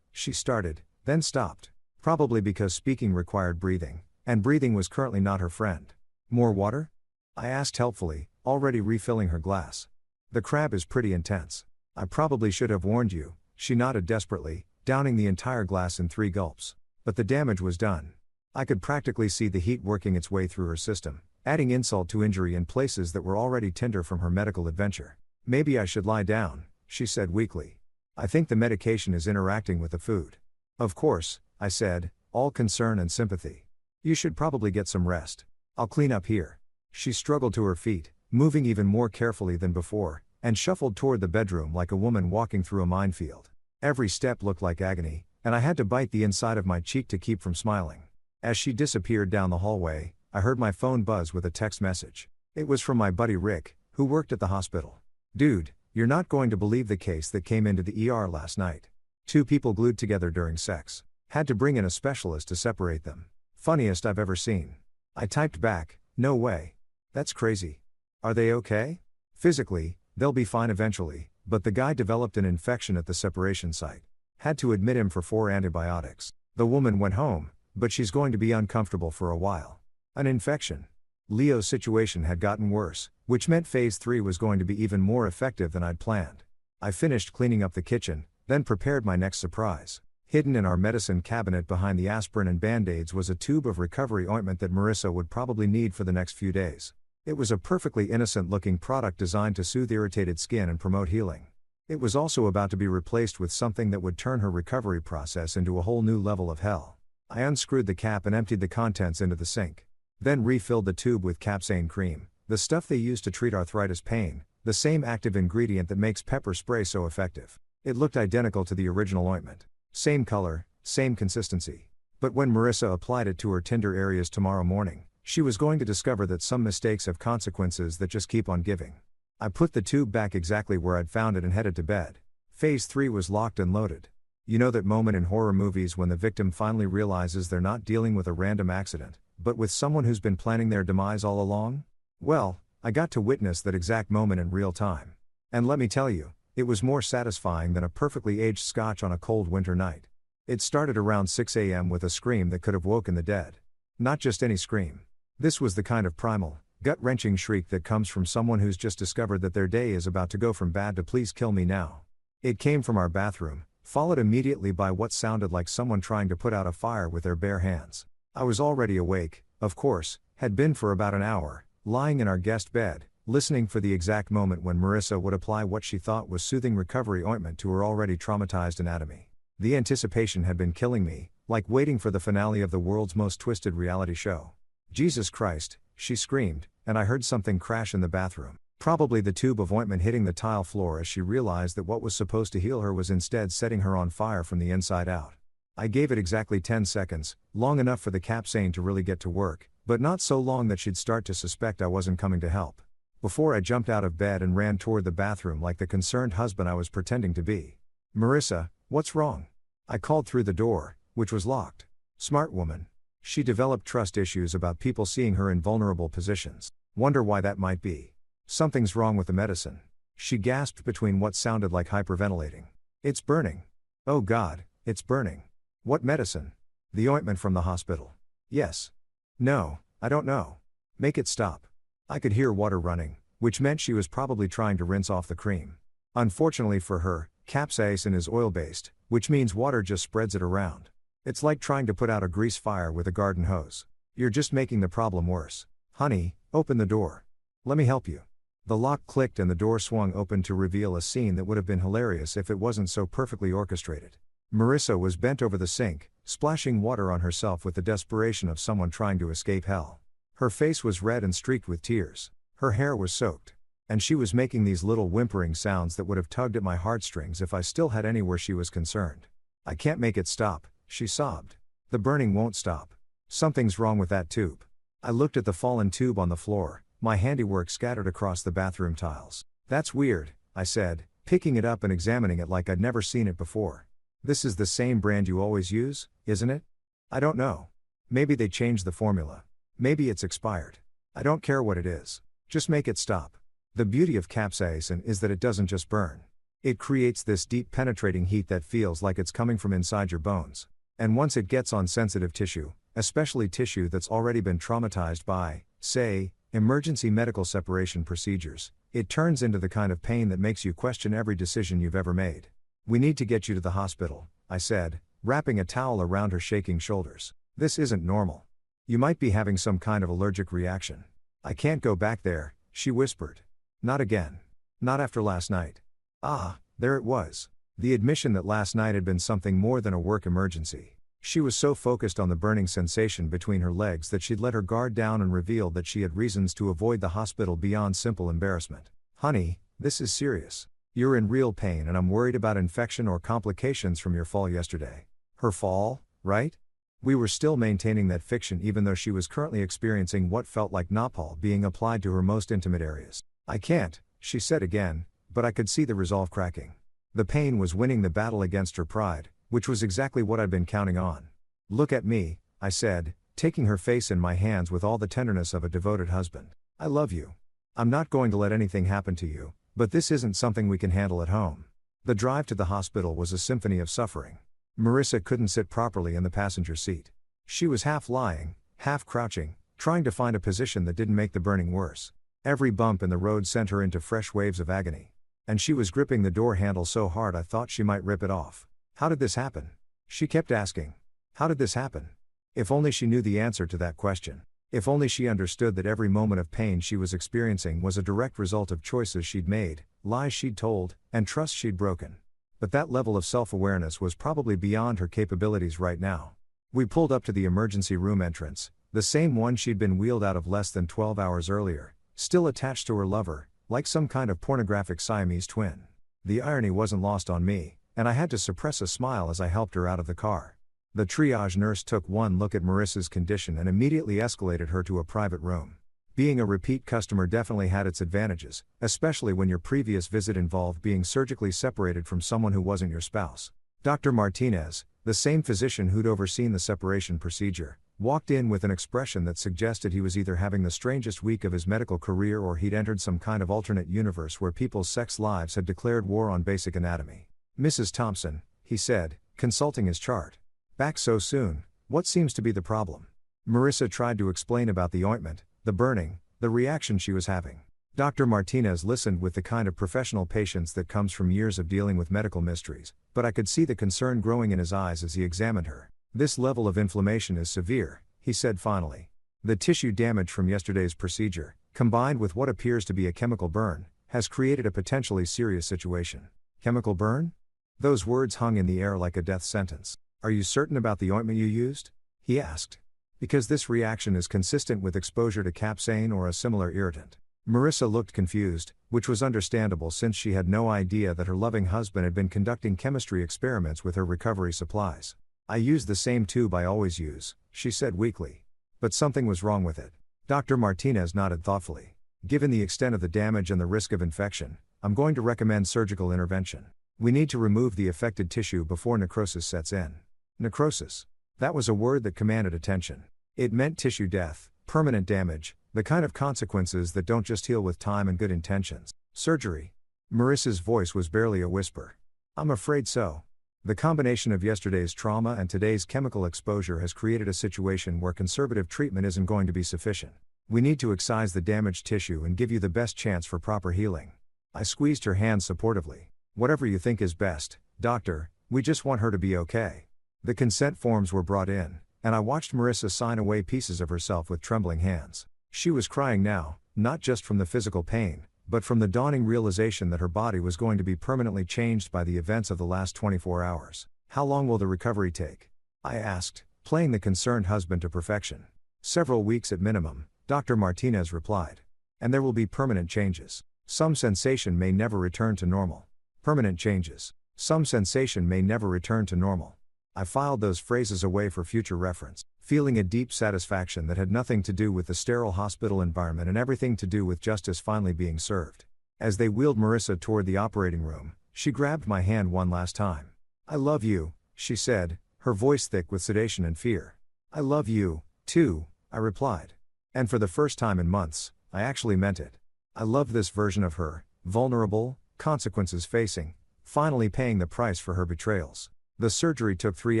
She started, then stopped. Probably because speaking required breathing, and breathing was currently not her friend. "More water?" I asked helpfully, already refilling her glass. "The crab is pretty intense. I probably should have warned you," she nodded desperately, downing the entire glass in 3 gulps. But the damage was done. I could practically see the heat working its way through her system, adding insult to injury in places that were already tender from her medical adventure. "Maybe I should lie down," she said weakly. "I think the medication is interacting with the food." "Of course," I said, all concern and sympathy. "You should probably get some rest. I'll clean up here." She struggled to her feet, moving even more carefully than before, and shuffled toward the bedroom like a woman walking through a minefield. Every step looked like agony, and I had to bite the inside of my cheek to keep from smiling. As she disappeared down the hallway, I heard my phone buzz with a text message. It was from my buddy Rick, who worked at the hospital. "Dude, you're not going to believe the case that came into the ER last night. 2 people glued together during sex. Had to bring in a specialist to separate them. Funniest I've ever seen." I typed back, "No way. That's crazy. Are they okay?" "Physically, they'll be fine eventually, but the guy developed an infection at the separation site. Had to admit him for 4 antibiotics. The woman went home, but she's going to be uncomfortable for a while." An infection. Leo's situation had gotten worse, which meant phase 3 was going to be even more effective than I'd planned. I finished cleaning up the kitchen, then prepared my next surprise. Hidden in our medicine cabinet behind the aspirin and band-aids was a tube of recovery ointment that Marissa would probably need for the next few days. It was a perfectly innocent-looking product designed to soothe irritated skin and promote healing. It was also about to be replaced with something that would turn her recovery process into a whole new level of hell. I unscrewed the cap and emptied the contents into the sink. Then refilled the tube with capsaicin cream, the stuff they use to treat arthritis pain, the same active ingredient that makes pepper spray so effective. It looked identical to the original ointment. Same color, same consistency. But when Marissa applied it to her tender areas tomorrow morning, she was going to discover that some mistakes have consequences that just keep on giving. I put the tube back exactly where I'd found it and headed to bed. Phase 3 was locked and loaded. You know that moment in horror movies when the victim finally realizes they're not dealing with a random accident, but with someone who's been planning their demise all along? Well, I got to witness that exact moment in real time. And let me tell you, It was more satisfying than a perfectly aged scotch on a cold winter night. It started around 6 a.m. with a scream that could have woken the dead. Not just any scream. This was the kind of primal, gut-wrenching shriek that comes from someone who's just discovered that their day is about to go from bad to please kill me now. It came from our bathroom, followed immediately by what sounded like someone trying to put out a fire with their bare hands. I was already awake, of course, had been for about an hour, lying in our guest bed, listening for the exact moment when Marissa would apply what she thought was soothing recovery ointment to her already traumatized anatomy. The anticipation had been killing me, like waiting for the finale of the world's most twisted reality show. Jesus Christ, she screamed, and I heard something crash in the bathroom. Probably the tube of ointment hitting the tile floor as she realized that what was supposed to heal her was instead setting her on fire from the inside out. I gave it exactly 10 seconds, long enough for the capsaicin to really get to work, but not so long that she'd start to suspect I wasn't coming to help. Before I jumped out of bed and ran toward the bathroom like the concerned husband I was pretending to be. Marissa, what's wrong? I called through the door, which was locked. Smart woman. She developed trust issues about people seeing her in vulnerable positions. Wonder why that might be. Something's wrong with the medicine. She gasped between what sounded like hyperventilating. It's burning. Oh God, it's burning. What medicine? The ointment from the hospital. Yes. No, I don't know. Make it stop. I could hear water running, which meant she was probably trying to rinse off the cream. Unfortunately for her, capsaicin is oil-based, which means water just spreads it around. It's like trying to put out a grease fire with a garden hose. You're just making the problem worse. Honey, open the door. Let me help you. The lock clicked and the door swung open to reveal a scene that would have been hilarious if it wasn't so perfectly orchestrated. Marissa was bent over the sink, splashing water on herself with the desperation of someone trying to escape hell. Her face was red and streaked with tears. Her hair was soaked. And she was making these little whimpering sounds that would have tugged at my heartstrings if I still had any where she was concerned. I can't make it stop, she sobbed. The burning won't stop. Something's wrong with that tube. I looked at the fallen tube on the floor, my handiwork scattered across the bathroom tiles. That's weird, I said, picking it up and examining it like I'd never seen it before. This is the same brand you always use, isn't it? I don't know. Maybe they changed the formula. Maybe it's expired. I don't care what it is. Just make it stop. The beauty of capsaicin is that it doesn't just burn. It creates this deep penetrating heat that feels like it's coming from inside your bones. And once it gets on sensitive tissue, especially tissue that's already been traumatized by, say, emergency medical separation procedures, it turns into the kind of pain that makes you question every decision you've ever made. We need to get you to the hospital, I said, wrapping a towel around her shaking shoulders. This isn't normal. You might be having some kind of allergic reaction. I can't go back there, she whispered. Not again. Not after last night. Ah, there it was. The admission that last night had been something more than a work emergency. She was so focused on the burning sensation between her legs that she'd let her guard down and revealed that she had reasons to avoid the hospital beyond simple embarrassment. Honey, this is serious. You're in real pain and I'm worried about infection or complications from your fall yesterday. Her fall, right? We were still maintaining that fiction even though she was currently experiencing what felt like napalm being applied to her most intimate areas. I can't, she said again, but I could see the resolve cracking. The pain was winning the battle against her pride, which was exactly what I'd been counting on. Look at me, I said, taking her face in my hands with all the tenderness of a devoted husband. I love you. I'm not going to let anything happen to you, but this isn't something we can handle at home. The drive to the hospital was a symphony of suffering. Marissa couldn't sit properly in the passenger seat. She was half lying, half crouching, trying to find a position that didn't make the burning worse. Every bump in the road sent her into fresh waves of agony. And she was gripping the door handle so hard I thought she might rip it off. How did this happen? She kept asking. How did this happen? If only she knew the answer to that question. If only she understood that every moment of pain she was experiencing was a direct result of choices she'd made, lies she'd told, and trust she'd broken. But that level of self-awareness was probably beyond her capabilities right now. We pulled up to the emergency room entrance, the same one she'd been wheeled out of less than 12 hours earlier, still attached to her lover, like some kind of pornographic Siamese twin. The irony wasn't lost on me, and I had to suppress a smile as I helped her out of the car. The triage nurse took one look at Marissa's condition and immediately escalated her to a private room. Being a repeat customer definitely had its advantages, especially when your previous visit involved being surgically separated from someone who wasn't your spouse. Dr. Martinez, the same physician who'd overseen the separation procedure, walked in with an expression that suggested he was either having the strangest week of his medical career or he'd entered some kind of alternate universe where people's sex lives had declared war on basic anatomy. "Mrs. Thompson," he said, consulting his chart. "Back so soon, what seems to be the problem?" Marissa tried to explain about the ointment, the burning, the reaction she was having. Dr. Martinez listened with the kind of professional patience that comes from years of dealing with medical mysteries, but I could see the concern growing in his eyes as he examined her. "This level of inflammation is severe," he said finally. "The tissue damage from yesterday's procedure, combined with what appears to be a chemical burn, has created a potentially serious situation." "Chemical burn?" Those words hung in the air like a death sentence. "Are you certain about the ointment you used?" he asked. "Because this reaction is consistent with exposure to capsaicin or a similar irritant." Marissa looked confused, which was understandable since she had no idea that her loving husband had been conducting chemistry experiments with her recovery supplies. "I used the same tube I always use," she said weakly. "But something was wrong with it." Dr. Martinez nodded thoughtfully. "Given the extent of the damage and the risk of infection, I'm going to recommend surgical intervention. We need to remove the affected tissue before necrosis sets in." Necrosis. That was a word that commanded attention. It meant tissue death, permanent damage, the kind of consequences that don't just heal with time and good intentions. "Surgery?" Marissa's voice was barely a whisper. "I'm afraid so. The combination of yesterday's trauma and today's chemical exposure has created a situation where conservative treatment isn't going to be sufficient. We need to excise the damaged tissue and give you the best chance for proper healing." I squeezed her hand supportively. "Whatever you think is best, doctor, we just want her to be okay." The consent forms were brought in, and I watched Marissa sign away pieces of herself with trembling hands. She was crying now, not just from the physical pain, but from the dawning realization that her body was going to be permanently changed by the events of the last 24 hours. "How long will the recovery take?" I asked, playing the concerned husband to perfection. "Several weeks at minimum," Dr. Martinez replied. "And there will be permanent changes. Some sensation may never return to normal." Permanent changes. Some sensation may never return to normal. I filed those phrases away for future reference, feeling a deep satisfaction that had nothing to do with the sterile hospital environment and everything to do with justice finally being served. As they wheeled Marissa toward the operating room, she grabbed my hand one last time. "I love you," she said, her voice thick with sedation and fear. "I love you, too," I replied. And for the first time in months, I actually meant it. I loved this version of her, vulnerable, consequences facing, finally paying the price for her betrayals. The surgery took 3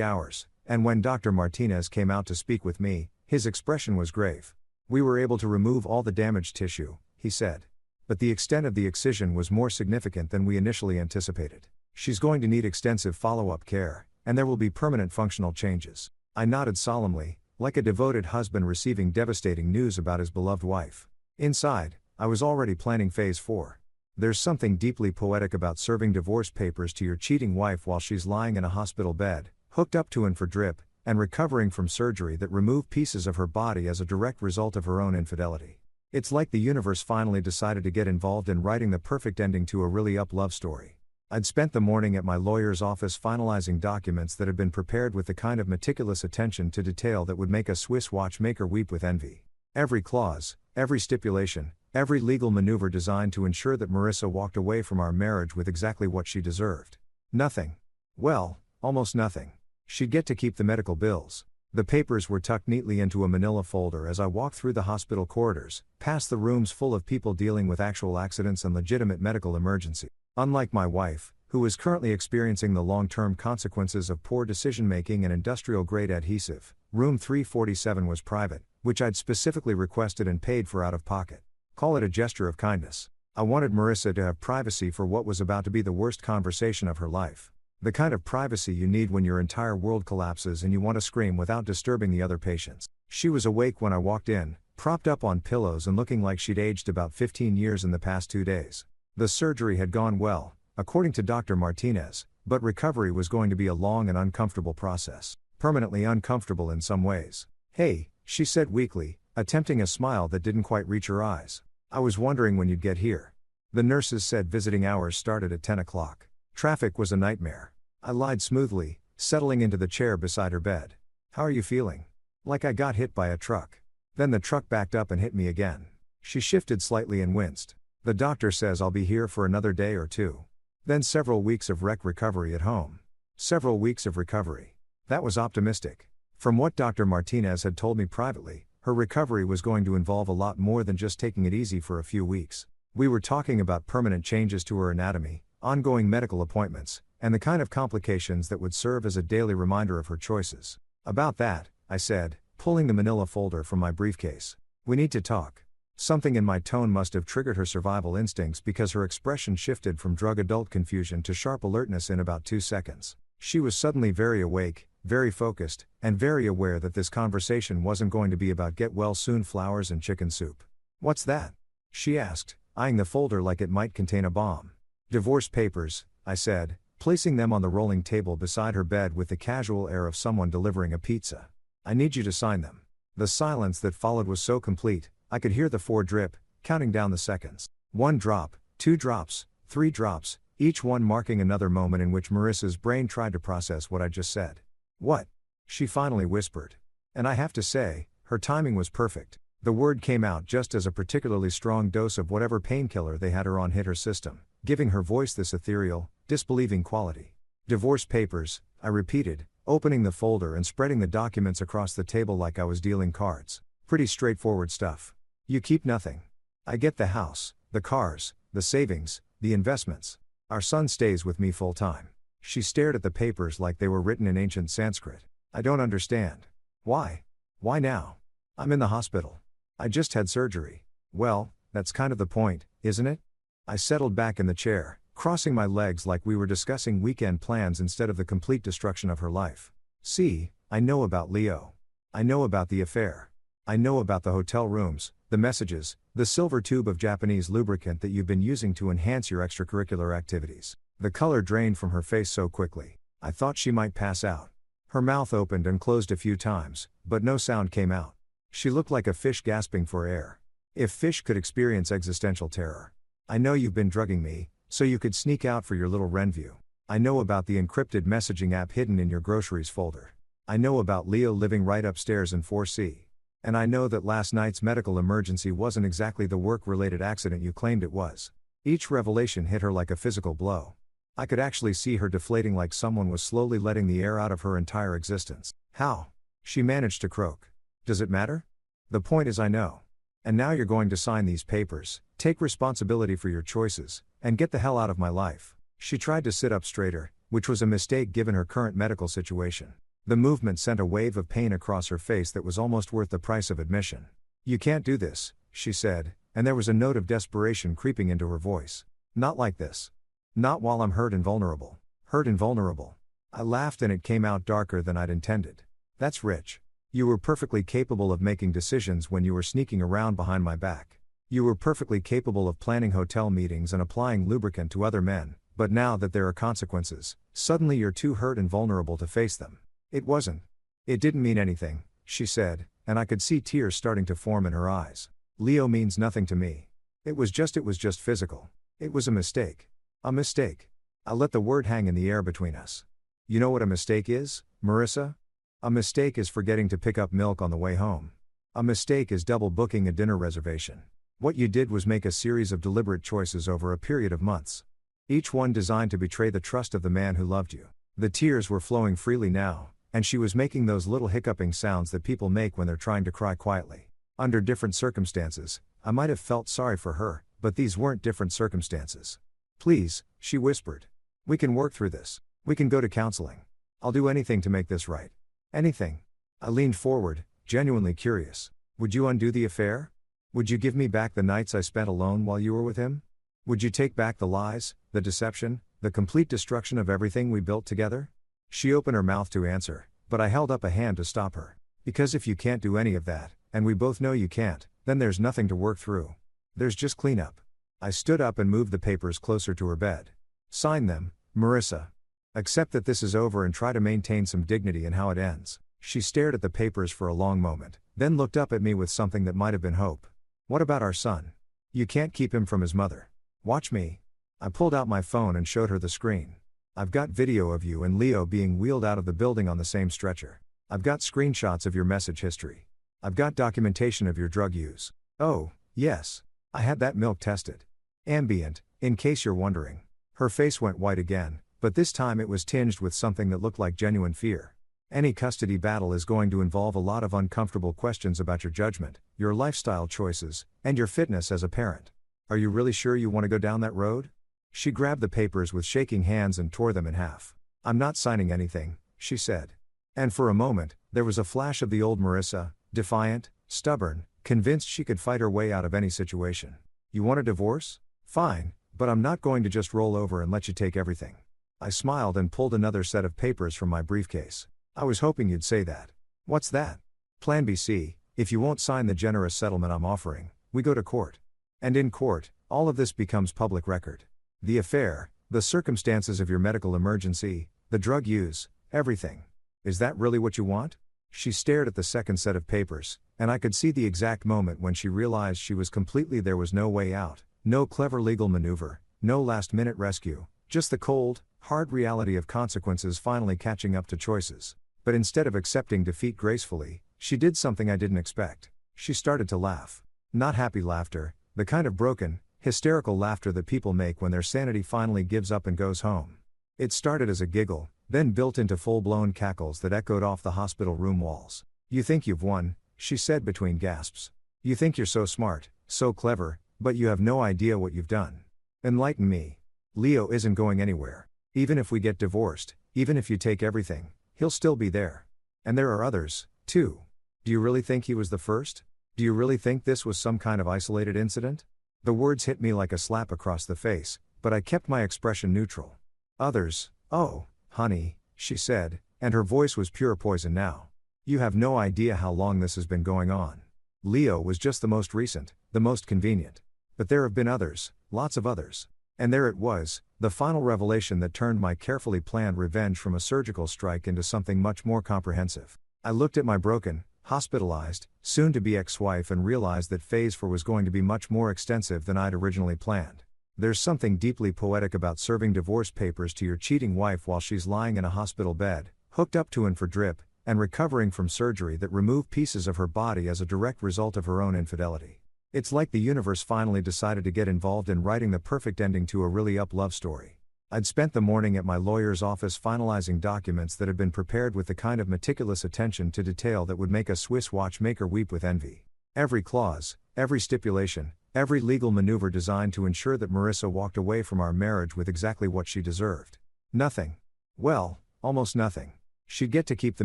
hours, and when Dr. Martinez came out to speak with me, his expression was grave. "We were able to remove all the damaged tissue," he said. "But the extent of the excision was more significant than we initially anticipated. She's going to need extensive follow-up care, and there will be permanent functional changes." I nodded solemnly, like a devoted husband receiving devastating news about his beloved wife. Inside, I was already planning phase 4. There's something deeply poetic about serving divorce papers to your cheating wife while she's lying in a hospital bed, hooked up to and for drip, and recovering from surgery that removed pieces of her body as a direct result of her own infidelity. It's like the universe finally decided to get involved in writing the perfect ending to a really up love story. I'd spent the morning at my lawyer's office finalizing documents that had been prepared with the kind of meticulous attention to detail that would make a Swiss watchmaker weep with envy. Every clause, every stipulation, every legal maneuver designed to ensure that Marissa walked away from our marriage with exactly what she deserved. Nothing. Well, almost nothing. She'd get to keep the medical bills. The papers were tucked neatly into a manila folder as I walked through the hospital corridors, past the rooms full of people dealing with actual accidents and legitimate medical emergencies. Unlike my wife, who was currently experiencing the long-term consequences of poor decision-making and industrial-grade adhesive, room 347 was private, which I'd specifically requested and paid for out of pocket. Call it a gesture of kindness. I wanted Marissa to have privacy for what was about to be the worst conversation of her life. The kind of privacy you need when your entire world collapses and you want to scream without disturbing the other patients. She was awake when I walked in, propped up on pillows and looking like she'd aged about 15 years in the past 2 days. The surgery had gone well, according to Dr. Martinez, but recovery was going to be a long and uncomfortable process. Permanently uncomfortable in some ways. "Hey," she said weakly, attempting a smile that didn't quite reach her eyes. "I was wondering when you'd get here." The nurses said visiting hours started at 10 o'clock. Traffic was a nightmare. I lied smoothly, settling into the chair beside her bed. "How are you feeling?" "Like I got hit by a truck." Then the truck backed up and hit me again. She shifted slightly and winced. "The doctor says I'll be here for another day or 2. Then several weeks of recovery at home." Several weeks of recovery. That was optimistic. From what Dr. Martinez had told me privately, her recovery was going to involve a lot more than just taking it easy for a few weeks. We were talking about permanent changes to her anatomy, ongoing medical appointments, and the kind of complications that would serve as a daily reminder of her choices. About that, I said, pulling the manila folder from my briefcase. We need to talk. Something in my tone must have triggered her survival instincts because her expression shifted from drug-adult confusion to sharp alertness in about 2 seconds. She was suddenly very awake, very focused, and very aware that this conversation wasn't going to be about get-well-soon flowers and chicken soup. "What's that?" she asked, eyeing the folder like it might contain a bomb. "Divorce papers," I said, placing them on the rolling table beside her bed with the casual air of someone delivering a pizza. "I need you to sign them." The silence that followed was so complete, I could hear the 4 drip, counting down the seconds. 1 drop, 2 drops, 3 drops, each one marking another moment in which Marissa's brain tried to process what I just said. "What?" she finally whispered. And I have to say, her timing was perfect. The word came out just as a particularly strong dose of whatever painkiller they had her on hit her system, giving her voice this ethereal, disbelieving quality. "Divorce papers," I repeated, opening the folder and spreading the documents across the table like I was dealing cards. "Pretty straightforward stuff. You keep nothing. I get the house, the cars, the savings, the investments. Our son stays with me full time." She stared at the papers like they were written in ancient Sanskrit. "I don't understand. Why? Why now? I'm in the hospital. I just had surgery." "Well, that's kind of the point, isn't it?" I settled back in the chair, crossing my legs like we were discussing weekend plans instead of the complete destruction of her life. "See, I know about Leo. I know about the affair. I know about the hotel rooms, the messages, the silver tube of Japanese lubricant that you've been using to enhance your extracurricular activities." The color drained from her face so quickly, I thought she might pass out. Her mouth opened and closed a few times, but no sound came out. She looked like a fish gasping for air. If fish could experience existential terror. "I know you've been drugging me, so you could sneak out for your little Renview. I know about the encrypted messaging app hidden in your groceries folder. I know about Leo living right upstairs in 4C. And I know that last night's medical emergency wasn't exactly the work-related accident you claimed it was." Each revelation hit her like a physical blow. I could actually see her deflating like someone was slowly letting the air out of her entire existence. "How?" she managed to croak. "Does it matter? The point is I know. And now you're going to sign these papers, take responsibility for your choices, and get the hell out of my life." She tried to sit up straighter, which was a mistake given her current medical situation. The movement sent a wave of pain across her face that was almost worth the price of admission. "You can't do this," she said, and there was a note of desperation creeping into her voice. "Not like this. Not while I'm hurt and vulnerable." "Hurt and vulnerable." I laughed and it came out darker than I'd intended. "That's rich. You were perfectly capable of making decisions when you were sneaking around behind my back. You were perfectly capable of planning hotel meetings and applying lubricant to other men, but now that there are consequences, suddenly you're too hurt and vulnerable to face them." "It wasn't. It didn't mean anything," she said, and I could see tears starting to form in her eyes. "Leo means nothing to me. It was just physical. It was a mistake. A mistake." I let the word hang in the air between us. "You know what a mistake is, Marissa? A mistake is forgetting to pick up milk on the way home. A mistake is double booking a dinner reservation. What you did was make a series of deliberate choices over a period of months. Each one designed to betray the trust of the man who loved you." The tears were flowing freely now, and she was making those little hiccuping sounds that people make when they're trying to cry quietly. Under different circumstances, I might have felt sorry for her, but these weren't different circumstances. "Please," she whispered. "We can work through this. We can go to counseling. I'll do anything to make this right." "Anything?" I leaned forward, genuinely curious. "Would you undo the affair? Would you give me back the nights I spent alone while you were with him? Would you take back the lies, the deception, the complete destruction of everything we built together?" She opened her mouth to answer, but I held up a hand to stop her. "Because if you can't do any of that, and we both know you can't, then there's nothing to work through. There's just cleanup." I stood up and moved the papers closer to her bed. "Sign them, Marissa. Accept that this is over and try to maintain some dignity in how it ends." She stared at the papers for a long moment, then looked up at me with something that might have been hope. "What about our son? You can't keep him from his mother. Watch me." I pulled out my phone and showed her the screen. "I've got video of you and Leo being wheeled out of the building on the same stretcher. I've got screenshots of your message history. I've got documentation of your drug use. Oh, yes. I had that milk tested. Ambient, in case you're wondering." Her face went white again, but this time it was tinged with something that looked like genuine fear. Any custody battle is going to involve a lot of uncomfortable questions about your judgment, your lifestyle choices, and your fitness as a parent. Are you really sure you want to go down that road? She grabbed the papers with shaking hands and tore them in half. I'm not signing anything, she said. And for a moment, there was a flash of the old Marissa, defiant, stubborn, convinced she could fight her way out of any situation. You want a divorce? Fine, but I'm not going to just roll over and let you take everything. I smiled and pulled another set of papers from my briefcase. I was hoping you'd say that. What's that? Plan BC, if you won't sign the generous settlement I'm offering, we go to court. And in court, all of this becomes public record. The affair, the circumstances of your medical emergency, the drug use, everything. Is that really what you want? She stared at the second set of papers, and I could see the exact moment when she realized she was completely there was no way out, no clever legal maneuver, no last-minute rescue, just the cold, hard reality of consequences finally catching up to choices. But instead of accepting defeat gracefully, she did something I didn't expect. She started to laugh. Not happy laughter, the kind of broken, hysterical laughter that people make when their sanity finally gives up and goes home. It started as a giggle, then built into full-blown cackles that echoed off the hospital room walls. You think you've won, she said between gasps. You think you're so smart, so clever, but you have no idea what you've done. Enlighten me. Leo isn't going anywhere. Even if we get divorced, even if you take everything, he'll still be there. And there are others, too. Do you really think he was the first? Do you really think this was some kind of isolated incident? The words hit me like a slap across the face, but I kept my expression neutral. Others, oh, honey, she said, and her voice was pure poison now. You have no idea how long this has been going on. Leo was just the most recent, the most convenient. But there have been others, lots of others. And there it was, the final revelation that turned my carefully planned revenge from a surgical strike into something much more comprehensive. I looked at my broken, hospitalized, soon-to-be ex-wife and realized that phase 4 was going to be much more extensive than I'd originally planned. There's something deeply poetic about serving divorce papers to your cheating wife while she's lying in a hospital bed, hooked up to and for drip, and recovering from surgery that removed pieces of her body as a direct result of her own infidelity. It's like the universe finally decided to get involved in writing the perfect ending to a really up love story. I'd spent the morning at my lawyer's office finalizing documents that had been prepared with the kind of meticulous attention to detail that would make a Swiss watchmaker weep with envy. Every clause, every stipulation, every legal maneuver designed to ensure that Marissa walked away from our marriage with exactly what she deserved. Nothing. Well, almost nothing. She'd get to keep the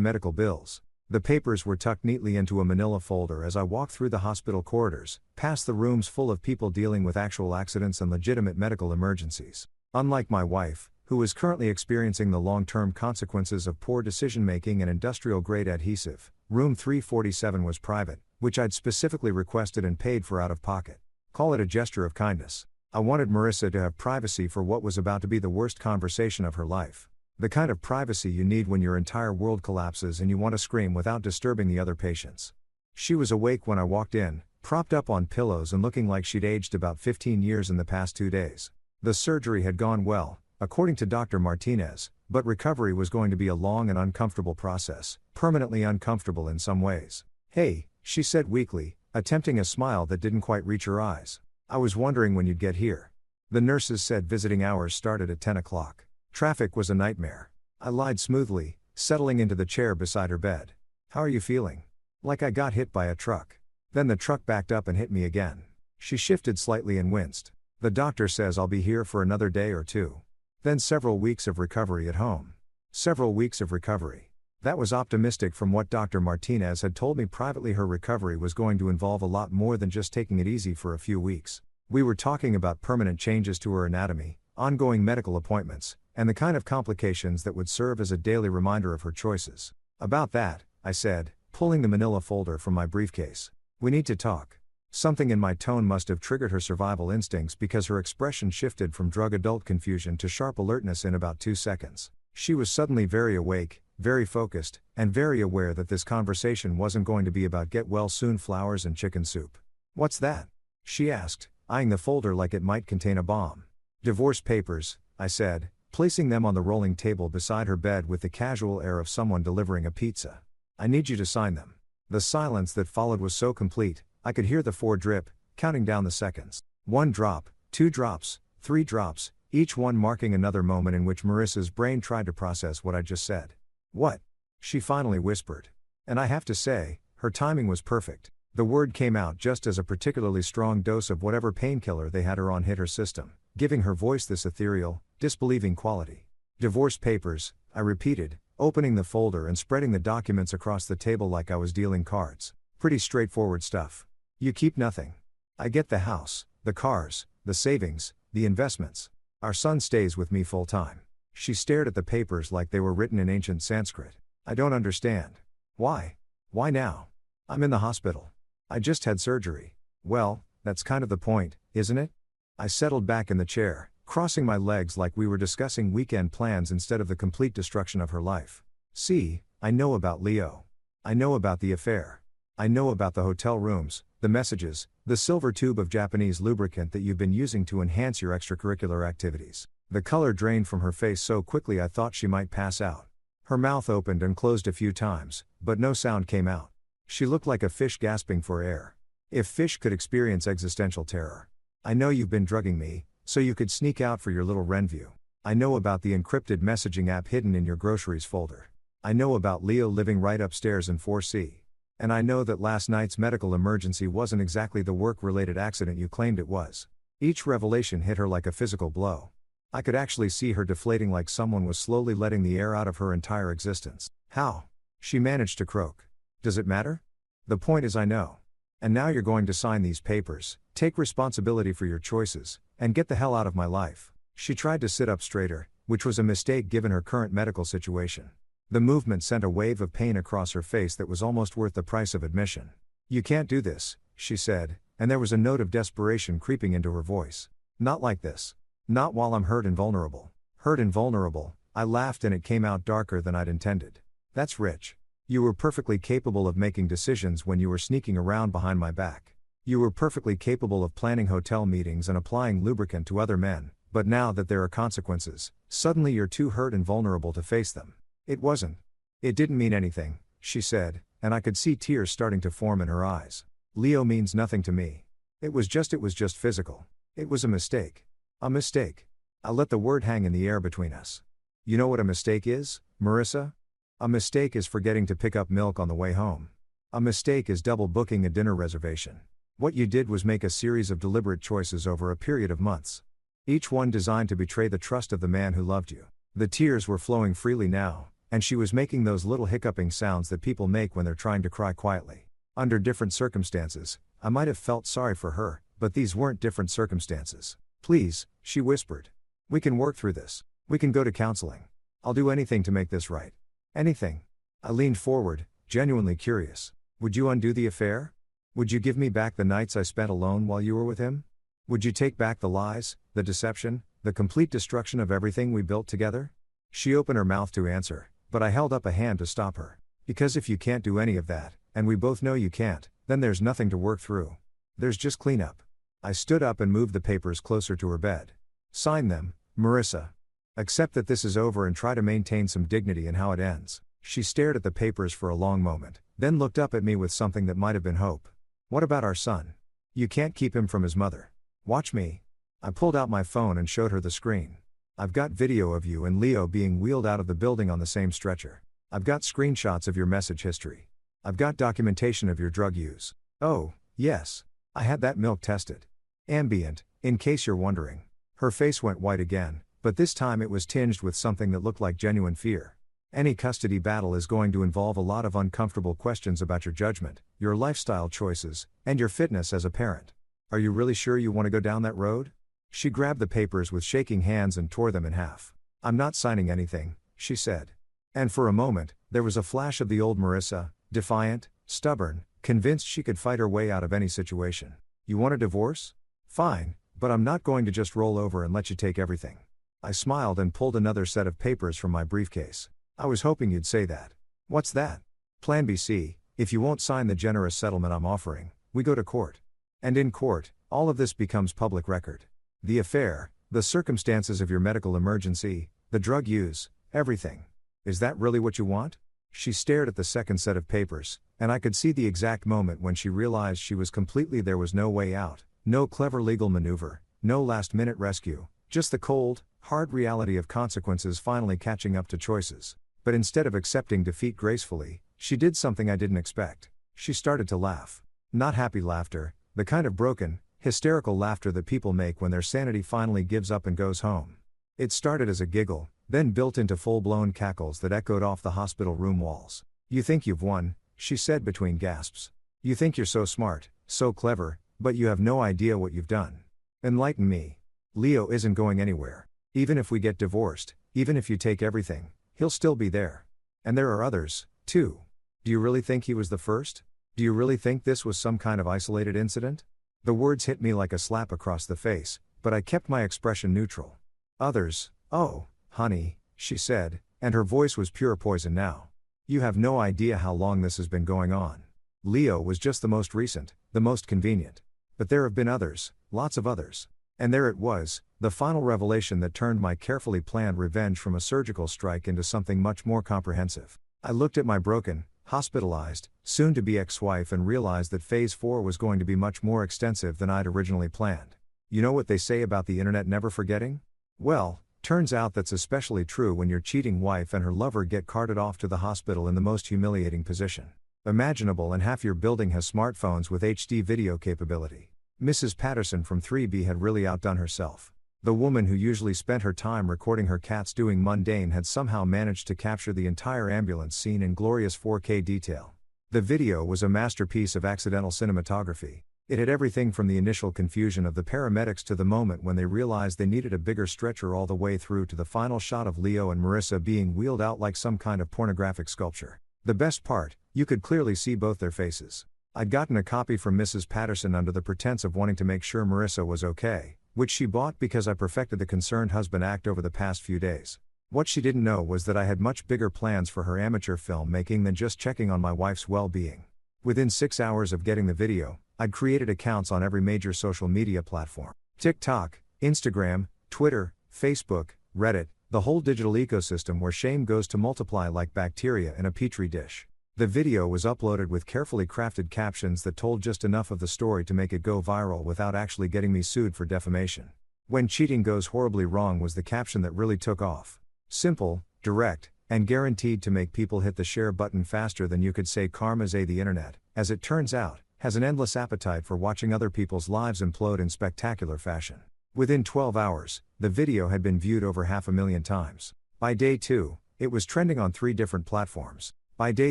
medical bills. The papers were tucked neatly into a manila folder as I walked through the hospital corridors, past the rooms full of people dealing with actual accidents and legitimate medical emergencies. Unlike my wife, who was currently experiencing the long-term consequences of poor decision-making and industrial-grade adhesive, room 347 was private, which I'd specifically requested and paid for out of pocket. Call it a gesture of kindness. I wanted Marissa to have privacy for what was about to be the worst conversation of her life. The kind of privacy you need when your entire world collapses and you want to scream without disturbing the other patients. She was awake when I walked in, propped up on pillows and looking like she'd aged about 15 years in the past 2 days. The surgery had gone well, according to Dr. Martinez, but recovery was going to be a long and uncomfortable process, permanently uncomfortable in some ways. Hey, she said weakly, attempting a smile that didn't quite reach her eyes. I was wondering when you'd get here. The nurses said visiting hours started at 10 o'clock. Traffic was a nightmare. I lied smoothly, settling into the chair beside her bed. How are you feeling? Like I got hit by a truck. Then the truck backed up and hit me again. She shifted slightly and winced. The doctor says I'll be here for another day or two. Then several weeks of recovery at home. Several weeks of recovery. That was optimistic from what Dr. Martinez had told me privately. Her recovery was going to involve a lot more than just taking it easy for a few weeks. We were talking about permanent changes to her anatomy, ongoing medical appointments, and the kind of complications that would serve as a daily reminder of her choices. About that, I said, pulling the manila folder from my briefcase. We need to talk. Something in my tone must have triggered her survival instincts because her expression shifted from drug-adult confusion to sharp alertness in about 2 seconds. She was suddenly very awake, very focused, and very aware that this conversation wasn't going to be about get-well-soon flowers and chicken soup. What's that? She asked, eyeing the folder like it might contain a bomb. Divorce papers, I said, placing them on the rolling table beside her bed with the casual air of someone delivering a pizza. I need you to sign them. The silence that followed was so complete, I could hear the 4 drip, counting down the seconds. 1 drop, 2 drops, 3 drops, each one marking another moment in which Marissa's brain tried to process what I just said. What? She finally whispered. And I have to say, her timing was perfect. The word came out just as a particularly strong dose of whatever painkiller they had her on hit her system, giving her voice this ethereal, disbelieving quality. Divorce papers, I repeated, opening the folder and spreading the documents across the table like I was dealing cards. Pretty straightforward stuff. You keep nothing. I get the house, the cars, the savings, the investments. Our son stays with me full time. She stared at the papers like they were written in ancient Sanskrit. I don't understand. Why? Why now? I'm in the hospital. I just had surgery. Well, that's kind of the point, isn't it? I settled back in the chair, crossing my legs like we were discussing weekend plans instead of the complete destruction of her life. See, I know about Leo. I know about the affair. I know about the hotel rooms, the messages, the silver tube of Japanese lubricant that you've been using to enhance your extracurricular activities. The color drained from her face so quickly I thought she might pass out. Her mouth opened and closed a few times, but no sound came out. She looked like a fish gasping for air. If fish could experience existential terror. I know you've been drugging me, so you could sneak out for your little Renview. I know about the encrypted messaging app hidden in your groceries folder. I know about Leo living right upstairs in 4C. And I know that last night's medical emergency wasn't exactly the work-related accident you claimed it was. Each revelation hit her like a physical blow. I could actually see her deflating like someone was slowly letting the air out of her entire existence. How? She managed to croak. Does it matter? The point is I know. And now you're going to sign these papers, take responsibility for your choices, and get the hell out of my life. She tried to sit up straighter, which was a mistake given her current medical situation. The movement sent a wave of pain across her face that was almost worth the price of admission. You can't do this, she said, and there was a note of desperation creeping into her voice. Not like this. Not while I'm hurt and vulnerable. Hurt and vulnerable, I laughed and it came out darker than I'd intended. That's rich. You were perfectly capable of making decisions when you were sneaking around behind my back. You were perfectly capable of planning hotel meetings and applying lubricant to other men, but now that there are consequences, suddenly you're too hurt and vulnerable to face them. It wasn't. It didn't mean anything, she said, and I could see tears starting to form in her eyes. Leo means nothing to me. It was just physical. It was a mistake. A mistake. I let the word hang in the air between us. You know what a mistake is, Marissa? A mistake is forgetting to pick up milk on the way home. A mistake is double booking a dinner reservation. What you did was make a series of deliberate choices over a period of months. Each one designed to betray the trust of the man who loved you. The tears were flowing freely now, and she was making those little hiccuping sounds that people make when they're trying to cry quietly. Under different circumstances, I might have felt sorry for her, but these weren't different circumstances. Please, she whispered. We can work through this. We can go to counseling. I'll do anything to make this right. Anything. I leaned forward, genuinely curious. Would you undo the affair? Would you give me back the nights I spent alone while you were with him? Would you take back the lies, the deception, the complete destruction of everything we built together? She opened her mouth to answer, but I held up a hand to stop her. Because if you can't do any of that, and we both know you can't, then there's nothing to work through. There's just cleanup. I stood up and moved the papers closer to her bed. Sign them, Marissa. Accept that this is over and try to maintain some dignity in how it ends. She stared at the papers for a long moment, then looked up at me with something that might have been hope. What about our son? You can't keep him from his mother. Watch me. I pulled out my phone and showed her the screen. I've got video of you and Leo being wheeled out of the building on the same stretcher. I've got screenshots of your message history. I've got documentation of your drug use. Oh, yes. I had that milk tested. Ambient, in case you're wondering. Her face went white again, but this time it was tinged with something that looked like genuine fear. Any custody battle is going to involve a lot of uncomfortable questions about your judgment, your lifestyle choices, and your fitness as a parent. Are you really sure you want to go down that road? She grabbed the papers with shaking hands and tore them in half. I'm not signing anything, she said. And for a moment, there was a flash of the old Marissa, defiant, stubborn, convinced she could fight her way out of any situation. You want a divorce? Fine, but I'm not going to just roll over and let you take everything. I smiled and pulled another set of papers from my briefcase. I was hoping you'd say that. What's that? Plan B C, if you won't sign the generous settlement I'm offering, we go to court. And in court, all of this becomes public record. The affair, the circumstances of your medical emergency, the drug use, everything. Is that really what you want? She stared at the second set of papers, and I could see the exact moment when she realized she was completely there was no way out, no clever legal maneuver, no last-minute rescue, just the cold, hard reality of consequences finally catching up to choices. But instead of accepting defeat gracefully, she did something I didn't expect. She started to laugh. Not happy laughter, the kind of broken, hysterical laughter that people make when their sanity finally gives up and goes home. It started as a giggle, then built into full-blown cackles that echoed off the hospital room walls. "You think you've won," she said between gasps. "You think you're so smart, so clever, but you have no idea what you've done. Enlighten me. Leo isn't going anywhere. Even if we get divorced, even if you take everything, he'll still be there. And there are others, too. Do you really think he was the first? Do you really think this was some kind of isolated incident?" The words hit me like a slap across the face, but I kept my expression neutral. "Others, oh, honey," she said, and her voice was pure poison now. "You have no idea how long this has been going on. Leo was just the most recent, the most convenient. But there have been others, lots of others." And there it was, the final revelation that turned my carefully planned revenge from a surgical strike into something much more comprehensive. I looked at my broken, hospitalized, soon-to-be ex-wife and realized that Phase 4 was going to be much more extensive than I'd originally planned. You know what they say about the internet never forgetting? Well, turns out that's especially true when your cheating wife and her lover get carted off to the hospital in the most humiliating position imaginable, and half your building has smartphones with HD video capability. Mrs. Patterson from 3B had really outdone herself. The woman who usually spent her time recording her cats doing mundane had somehow managed to capture the entire ambulance scene in glorious 4K detail. The video was a masterpiece of accidental cinematography. It had everything from the initial confusion of the paramedics to the moment when they realized they needed a bigger stretcher, all the way through to the final shot of Leo and Marissa being wheeled out like some kind of pornographic sculpture. The best part, you could clearly see both their faces. I'd gotten a copy from Mrs. Patterson under the pretense of wanting to make sure Marissa was okay, which she bought because I perfected the concerned husband act over the past few days. What she didn't know was that I had much bigger plans for her amateur filmmaking than just checking on my wife's well-being. Within 6 hours of getting the video, I'd created accounts on every major social media platform: TikTok, Instagram, Twitter, Facebook, Reddit, the whole digital ecosystem where shame goes to multiply like bacteria in a petri dish. The video was uploaded with carefully crafted captions that told just enough of the story to make it go viral without actually getting me sued for defamation. "When cheating goes horribly wrong" was the caption that really took off. Simple, direct, and guaranteed to make people hit the share button faster than you could say karma's the internet, as it turns out, has an endless appetite for watching other people's lives implode in spectacular fashion. Within 12 hours, the video had been viewed over 500,000 times. By day 2, it was trending on 3 different platforms. By day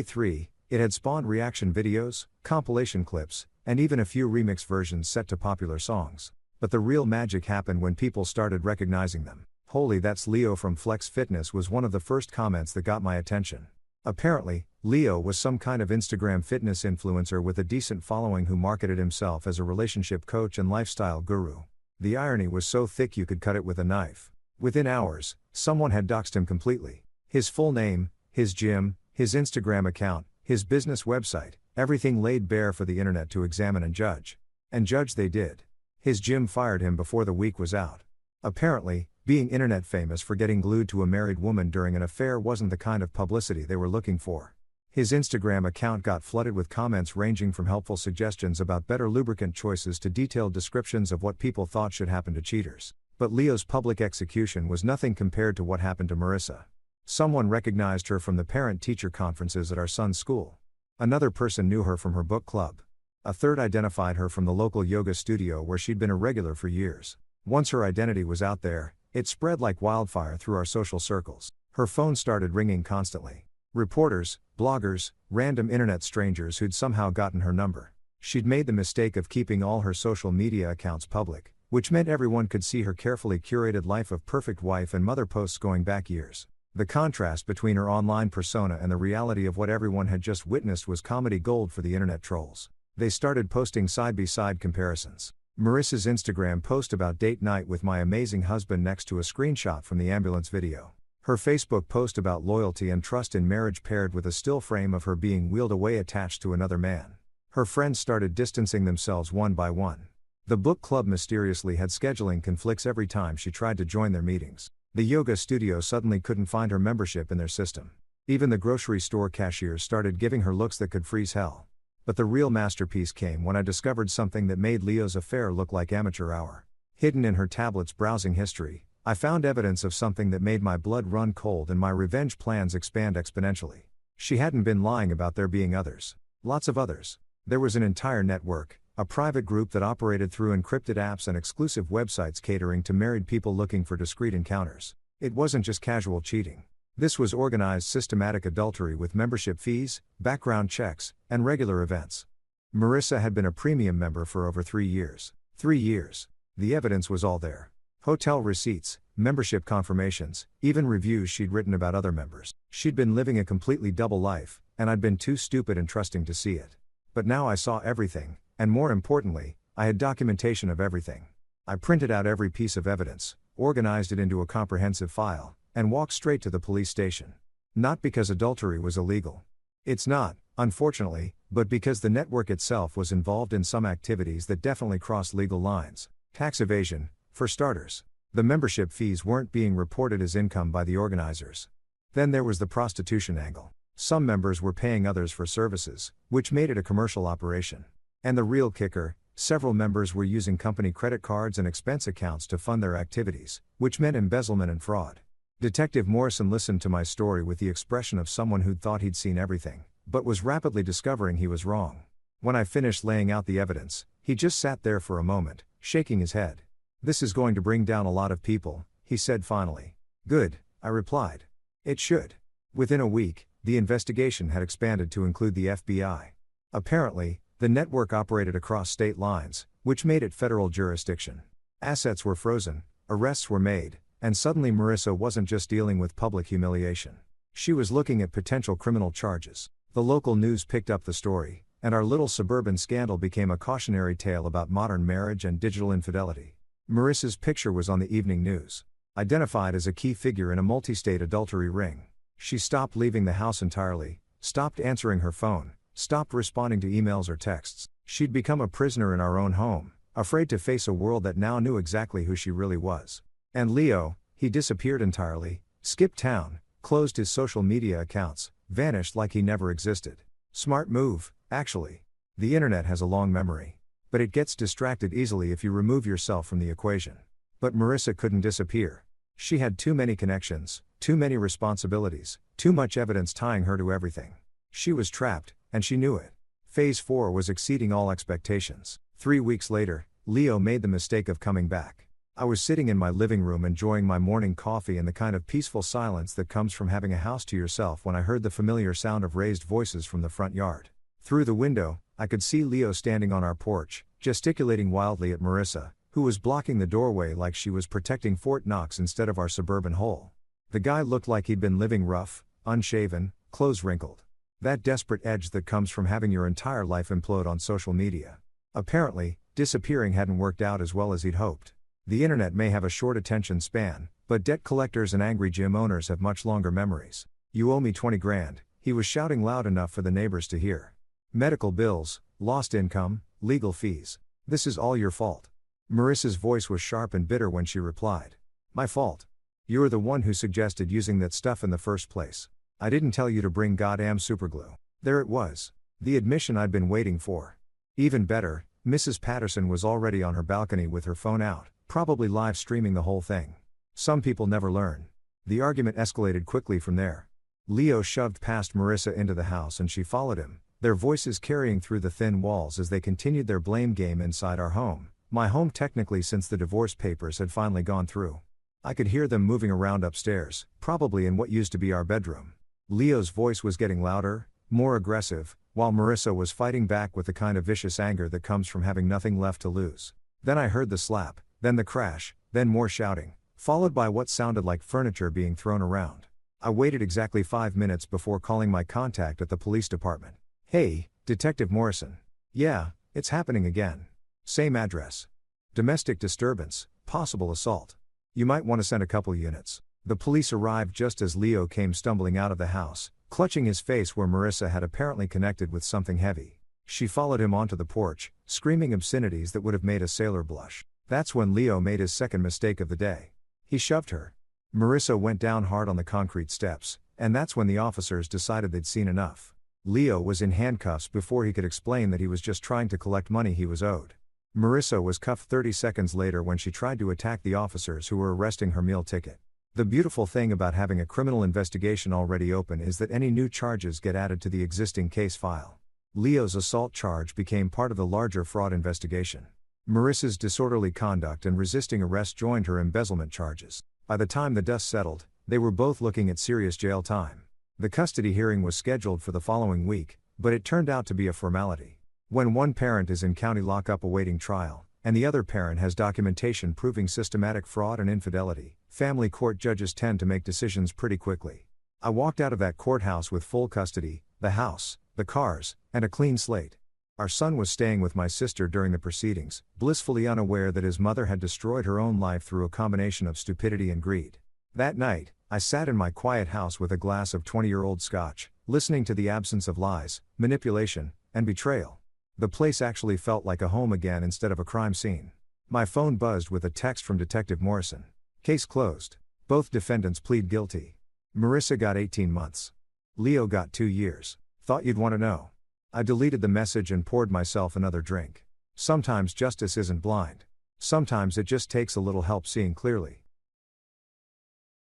3, it had spawned reaction videos, compilation clips, and even a few remix versions set to popular songs. But the real magic happened when people started recognizing them. "Holy, that's Leo from Flex Fitness" was one of the first comments that got my attention. Apparently, Leo was some kind of Instagram fitness influencer with a decent following who marketed himself as a relationship coach and lifestyle guru. The irony was so thick you could cut it with a knife. Within hours, someone had doxed him completely. His full name, his gym, his Instagram account, his business website, everything laid bare for the internet to examine and judge. And judge they did. His gym fired him before the week was out. Apparently, being internet famous for getting glued to a married woman during an affair wasn't the kind of publicity they were looking for. His Instagram account got flooded with comments ranging from helpful suggestions about better lubricant choices to detailed descriptions of what people thought should happen to cheaters. But Leo's public execution was nothing compared to what happened to Marissa. Someone recognized her from the parent-teacher conferences at our son's school. Another person knew her from her book club. A third identified her from the local yoga studio where she'd been a regular for years. Once her identity was out there, it spread like wildfire through our social circles. Her phone started ringing constantly. Reporters, bloggers, random internet strangers who'd somehow gotten her number. She'd made the mistake of keeping all her social media accounts public, which meant everyone could see her carefully curated life of perfect wife and mother posts going back years. The contrast between her online persona and the reality of what everyone had just witnessed was comedy gold for the internet trolls. They started posting side-by-side comparisons. Marissa's Instagram post about date night with my amazing husband next to a screenshot from the ambulance video. Her Facebook post about loyalty and trust in marriage paired with a still frame of her being wheeled away attached to another man. Her friends started distancing themselves one by one. The book club mysteriously had scheduling conflicts every time she tried to join their meetings. The yoga studio suddenly couldn't find her membership in their system. Even the grocery store cashiers started giving her looks that could freeze hell. But the real masterpiece came when I discovered something that made Leo's affair look like amateur hour. Hidden in her tablet's browsing history, I found evidence of something that made my blood run cold and my revenge plans expand exponentially. She hadn't been lying about there being others. Lots of others. There was an entire network, a private group that operated through encrypted apps and exclusive websites catering to married people looking for discreet encounters. It wasn't just casual cheating. This was organized systematic adultery with membership fees, background checks, and regular events. Marissa had been a premium member for over 3 years. 3 years. The evidence was all there. Hotel receipts, membership confirmations, even reviews she'd written about other members. She'd been living a completely double life, and I'd been too stupid and trusting to see it. But now I saw everything, and more importantly, I had documentation of everything. I printed out every piece of evidence, organized it into a comprehensive file, and walked straight to the police station. Not because adultery was illegal. It's not, unfortunately, but because the network itself was involved in some activities that definitely crossed legal lines. Tax evasion, for starters. The membership fees weren't being reported as income by the organizers. Then there was the prostitution angle. Some members were paying others for services, which made it a commercial operation. And the real kicker, several members were using company credit cards and expense accounts to fund their activities, which meant embezzlement and fraud. Detective Morrison listened to my story with the expression of someone who'd thought he'd seen everything, but was rapidly discovering he was wrong. When I finished laying out the evidence, he just sat there for a moment, shaking his head. "This is going to bring down a lot of people," he said finally. "Good," I replied. "It should." Within a week, the investigation had expanded to include the FBI. Apparently, the network operated across state lines, which made it federal jurisdiction. Assets were frozen, arrests were made, and suddenly Marissa wasn't just dealing with public humiliation. She was looking at potential criminal charges. The local news picked up the story, and our little suburban scandal became a cautionary tale about modern marriage and digital infidelity. Marissa's picture was on the evening news. Identified as a key figure in a multi-state adultery ring. She stopped leaving the house entirely, stopped answering her phone, stopped responding to emails or texts. She'd become a prisoner in our own home, afraid to face a world that now knew exactly who she really was. And Leo, he disappeared entirely, skipped town, closed his social media accounts, vanished like he never existed. Smart move, actually. The internet has a long memory. But it gets distracted easily if you remove yourself from the equation. But Marissa couldn't disappear. She had too many connections, too many responsibilities, too much evidence tying her to everything. She was trapped, and she knew it. Phase 4 was exceeding all expectations. 3 weeks later, Leo made the mistake of coming back. I was sitting in my living room enjoying my morning coffee and the kind of peaceful silence that comes from having a house to yourself when I heard the familiar sound of raised voices from the front yard. Through the window, I could see Leo standing on our porch, gesticulating wildly at Marissa, who was blocking the doorway like she was protecting Fort Knox instead of our suburban hole. The guy looked like he'd been living rough, unshaven, clothes wrinkled. That desperate edge that comes from having your entire life implode on social media. Apparently, disappearing hadn't worked out as well as he'd hoped. The internet may have a short attention span, but debt collectors and angry gym owners have much longer memories. "You owe me 20 grand, he was shouting loud enough for the neighbors to hear. "Medical bills, lost income, legal fees. This is all your fault." Marissa's voice was sharp and bitter when she replied. "My fault. You're the one who suggested using that stuff in the first place. I didn't tell you to bring goddamn superglue." There it was. The admission I'd been waiting for. Even better, Mrs. Patterson was already on her balcony with her phone out, probably live streaming the whole thing. Some people never learn. The argument escalated quickly from there. Leo shoved past Marissa into the house and she followed him, their voices carrying through the thin walls as they continued their blame game inside our home. My home technically, since the divorce papers had finally gone through. I could hear them moving around upstairs, probably in what used to be our bedroom. Leo's voice was getting louder, more aggressive, while Marissa was fighting back with the kind of vicious anger that comes from having nothing left to lose. Then I heard the slap, then the crash, then more shouting, followed by what sounded like furniture being thrown around. I waited exactly 5 minutes before calling my contact at the police department. "Hey, Detective Morrison. Yeah, it's happening again. Same address. Domestic disturbance, possible assault. You might want to send a couple units." The police arrived just as Leo came stumbling out of the house, clutching his face where Marissa had apparently connected with something heavy. She followed him onto the porch, screaming obscenities that would have made a sailor blush. That's when Leo made his second mistake of the day. He shoved her. Marissa went down hard on the concrete steps, and that's when the officers decided they'd seen enough. Leo was in handcuffs before he could explain that he was just trying to collect money he was owed. Marissa was cuffed 30 seconds later when she tried to attack the officers who were arresting her meal ticket. The beautiful thing about having a criminal investigation already open is that any new charges get added to the existing case file. Leo's assault charge became part of the larger fraud investigation. Marissa's disorderly conduct and resisting arrest joined her embezzlement charges. By the time the dust settled, they were both looking at serious jail time. The custody hearing was scheduled for the following week, but it turned out to be a formality. When one parent is in county lockup awaiting trial, and the other parent has documentation proving systematic fraud and infidelity, family court judges tend to make decisions pretty quickly. I walked out of that courthouse with full custody, the house, the cars, and a clean slate. Our son was staying with my sister during the proceedings, blissfully unaware that his mother had destroyed her own life through a combination of stupidity and greed. That night, I sat in my quiet house with a glass of 20-year-old scotch, listening to the absence of lies, manipulation, and betrayal. The place actually felt like a home again instead of a crime scene. My phone buzzed with a text from Detective Morrison. Case closed. Both defendants plead guilty. Marissa got 18 months. Leo got 2 years. Thought you'd want to know. I deleted the message and poured myself another drink. Sometimes justice isn't blind. Sometimes it just takes a little help seeing clearly.